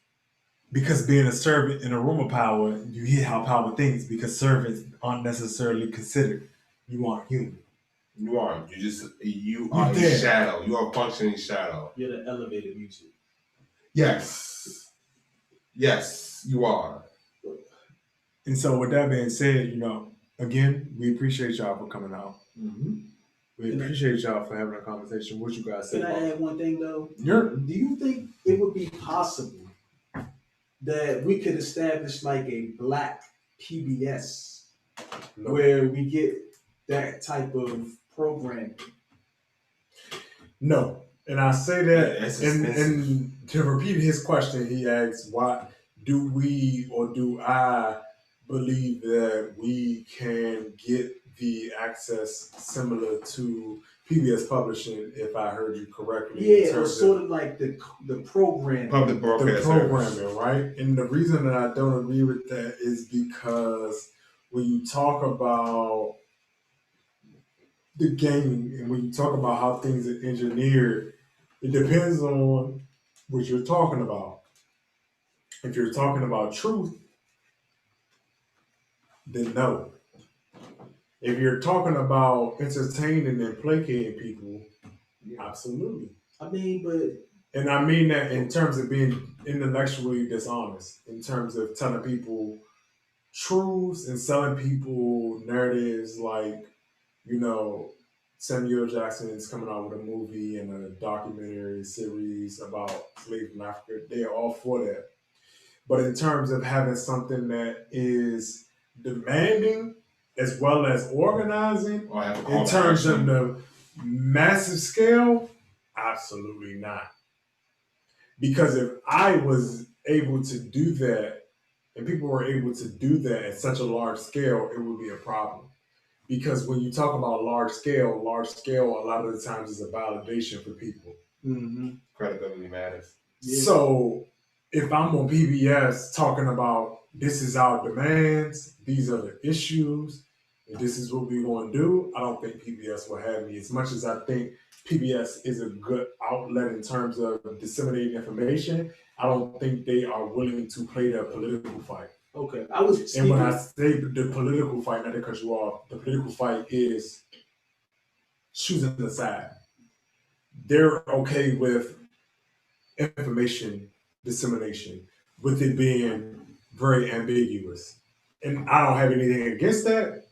Because being a servant in a room of power, you hear how power thinks, because servants aren't necessarily considered. You aren't human. You aren't. You are a shadow. You are a functioning shadow. You're the elevated music. Yes. Yes, you are. And so with that being said, again, we appreciate y'all for coming out. Mm-hmm. We appreciate y'all for having a conversation. What you guys say? Can I add one thing though? You're, Do you think it would be possible that we could establish like a black PBS no. where we get that type of programming? No. And I say Yeah, that, that's and expensive. to repeat his question, he asks, why do we or do I believe that we can get the access similar to PBS publishing, if I heard you correctly? in Yeah, or terms sort of like the programming. Public the broadcast programming, service. right? And the reason that I don't agree with that is because when you talk about the game and when you talk about how things are engineered, it depends on what you're talking about. If you're talking about truth, then no. If you're talking about entertaining and placating people, absolutely. I mean, but And I mean that in terms of being intellectually dishonest, in terms of telling people truths and selling people narratives like, you know, Samuel Jackson is coming out with a movie and a documentary series about slaves in Africa. They are all for that. But in terms of having something that is demanding as well as organizing, Or have a call in to terms of action. the massive scale, absolutely not. Because if I was able to do that and people were able to do that at such a large scale, it would be a problem. Because when you talk about large scale, a lot of the times is a validation for people. Credibility matters. Yeah. So if I'm on PBS talking about this is our demands, these are the issues, and this is what we're going to do, I don't think PBS will have me. As much as I think PBS is a good outlet in terms of disseminating information, I don't think they are willing to play the political fight. Okay, I was And speaking. when I say the political fight, not to cut you off, the political fight is choosing the side. They're okay with information dissemination, with it being very ambiguous. And I don't have anything against that,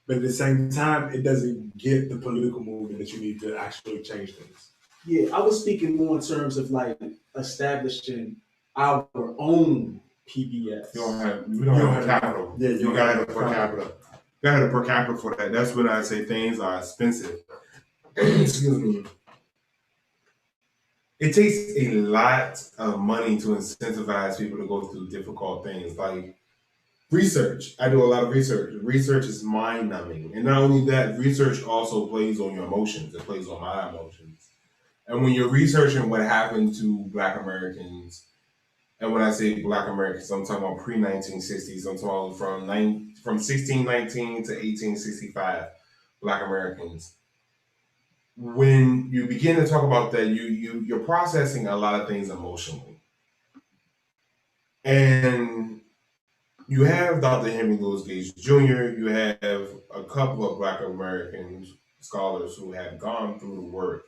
but at the same time, it doesn't get the political movement that you need to actually change things. Yeah, I was speaking more in terms of like establishing our own PBS. We don't have the capital. Yeah, you gotta have the per capita. You gotta have the per capita for that. That's when I say things are expensive. Excuse me. It takes a lot of money to incentivize people to go through difficult things like research. I do a lot of research. Research is mind numbing. And not only that, research also plays on your emotions. It plays on my emotions. And when you're researching what happened to Black Americans, and when I say Black Americans, I'm talking about pre-1960s. I'm talking from 1619 to 1865 Black Americans. When you begin to talk about that, you're processing a lot of things emotionally. And you have Dr. Henry Louis Gates Jr., you have a couple of Black American scholars who have gone through the work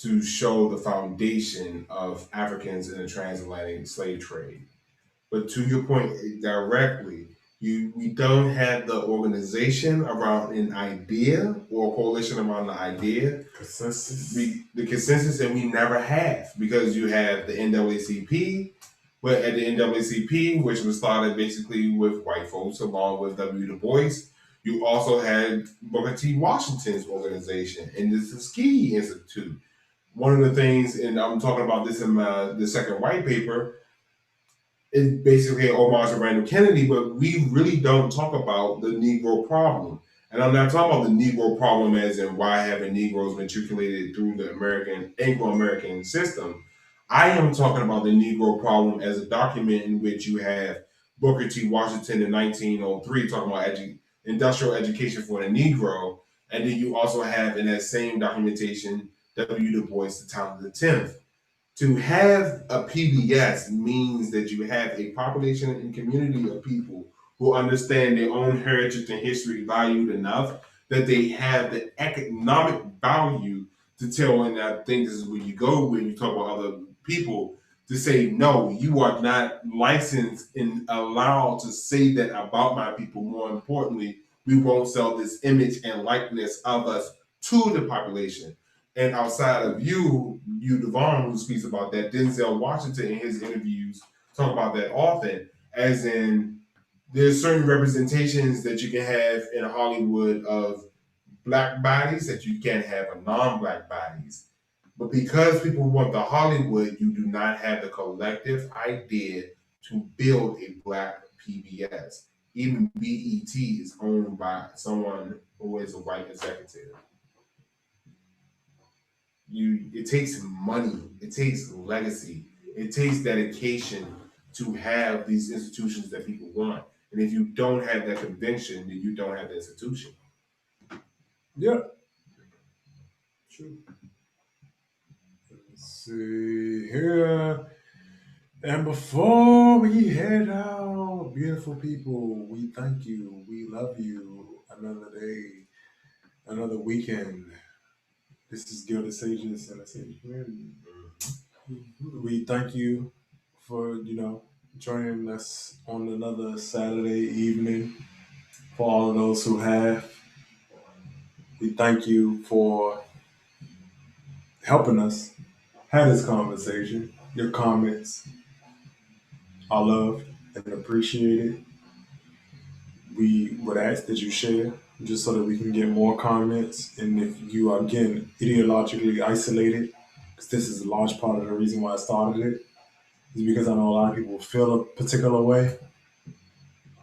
to show the foundation of Africans in the transatlantic slave trade. But to your point directly, we don't have the organization around an idea or a coalition around the idea. Consensus. The consensus, and we never have, because you have the NAACP, but at the NAACP, which was started basically with white folks along with W. Du Bois, you also had Booker T. Washington's organization and the Tuskegee Institute. One of the things, and I'm talking about this in the second white paper, is basically an homage to Randall Kennedy, but we really don't talk about the Negro problem. And I'm not talking about the Negro problem as in why haven't Negroes matriculated through the Anglo-American system. I am talking about the Negro problem as a document in which you have Booker T. Washington in 1903 talking about industrial education for the Negro, and then you also have in that same documentation W. Du Bois, the Town of the 10th. To have a PBS means that you have a population and community of people who understand their own heritage and history valued enough that they have the economic value to tell, and I think this is where you go when you talk about other people, to say, no, you are not licensed and allowed to say that about my people. More importantly, we won't sell this image and likeness of us to the population. And outside of you, Devon, who speaks about that, Denzel Washington in his interviews talk about that often, as in there's certain representations that you can have in Hollywood of black bodies that you can't have of non-black bodies. But because people want the Hollywood, you do not have the collective idea to build a black PBS. Even BET is owned by someone who is a white executive. It takes money, it takes legacy, it takes dedication to have these institutions that people want. And if you don't have that conviction, then you don't have the institution. Yeah. True. Let's see here. And before we head out, beautiful people, we thank you. We love you. Another day, another weekend. This is Gilded Sages and the Sage Community. We thank you for, joining us on another Saturday evening. For all of those who have, we thank you for helping us have this conversation. Your comments are loved and appreciated. We would ask that you share just so that we can get more comments. And if you are, again, ideologically isolated, because this is a large part of the reason why I started it, is because I know a lot of people feel a particular way,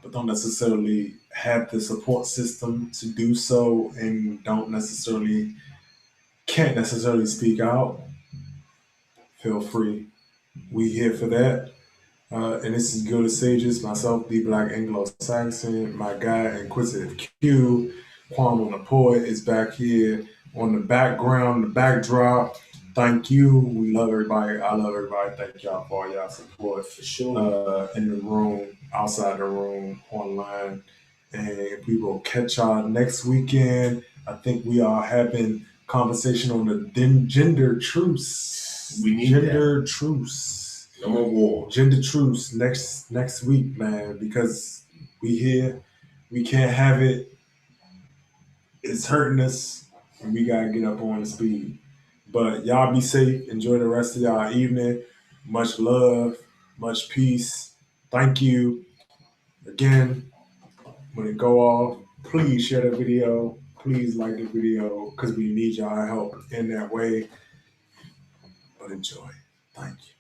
but don't necessarily have the support system to do so and can't necessarily speak out. Feel free. We here for that. And this is Good as Sages, myself, the Black Anglo-Saxon, my guy, Inquisitive Q, Kwame the Poet is back here on the background, the backdrop. Thank you. We love everybody. I love everybody. Thank y'all for all y'all support. For sure. In the room, outside the room, online. And we will catch y'all next weekend. I think we are having conversation on the gender truce. We need gender truce. No more war. Gender truce next week, man, because we here, we can't have it. It's hurting us, and we gotta get up on the speed. But y'all be safe. Enjoy the rest of y'all evening. Much love, much peace. Thank you. Again, when it go off, please share the video. Please like the video because we need y'all help in that way. But enjoy. Thank you.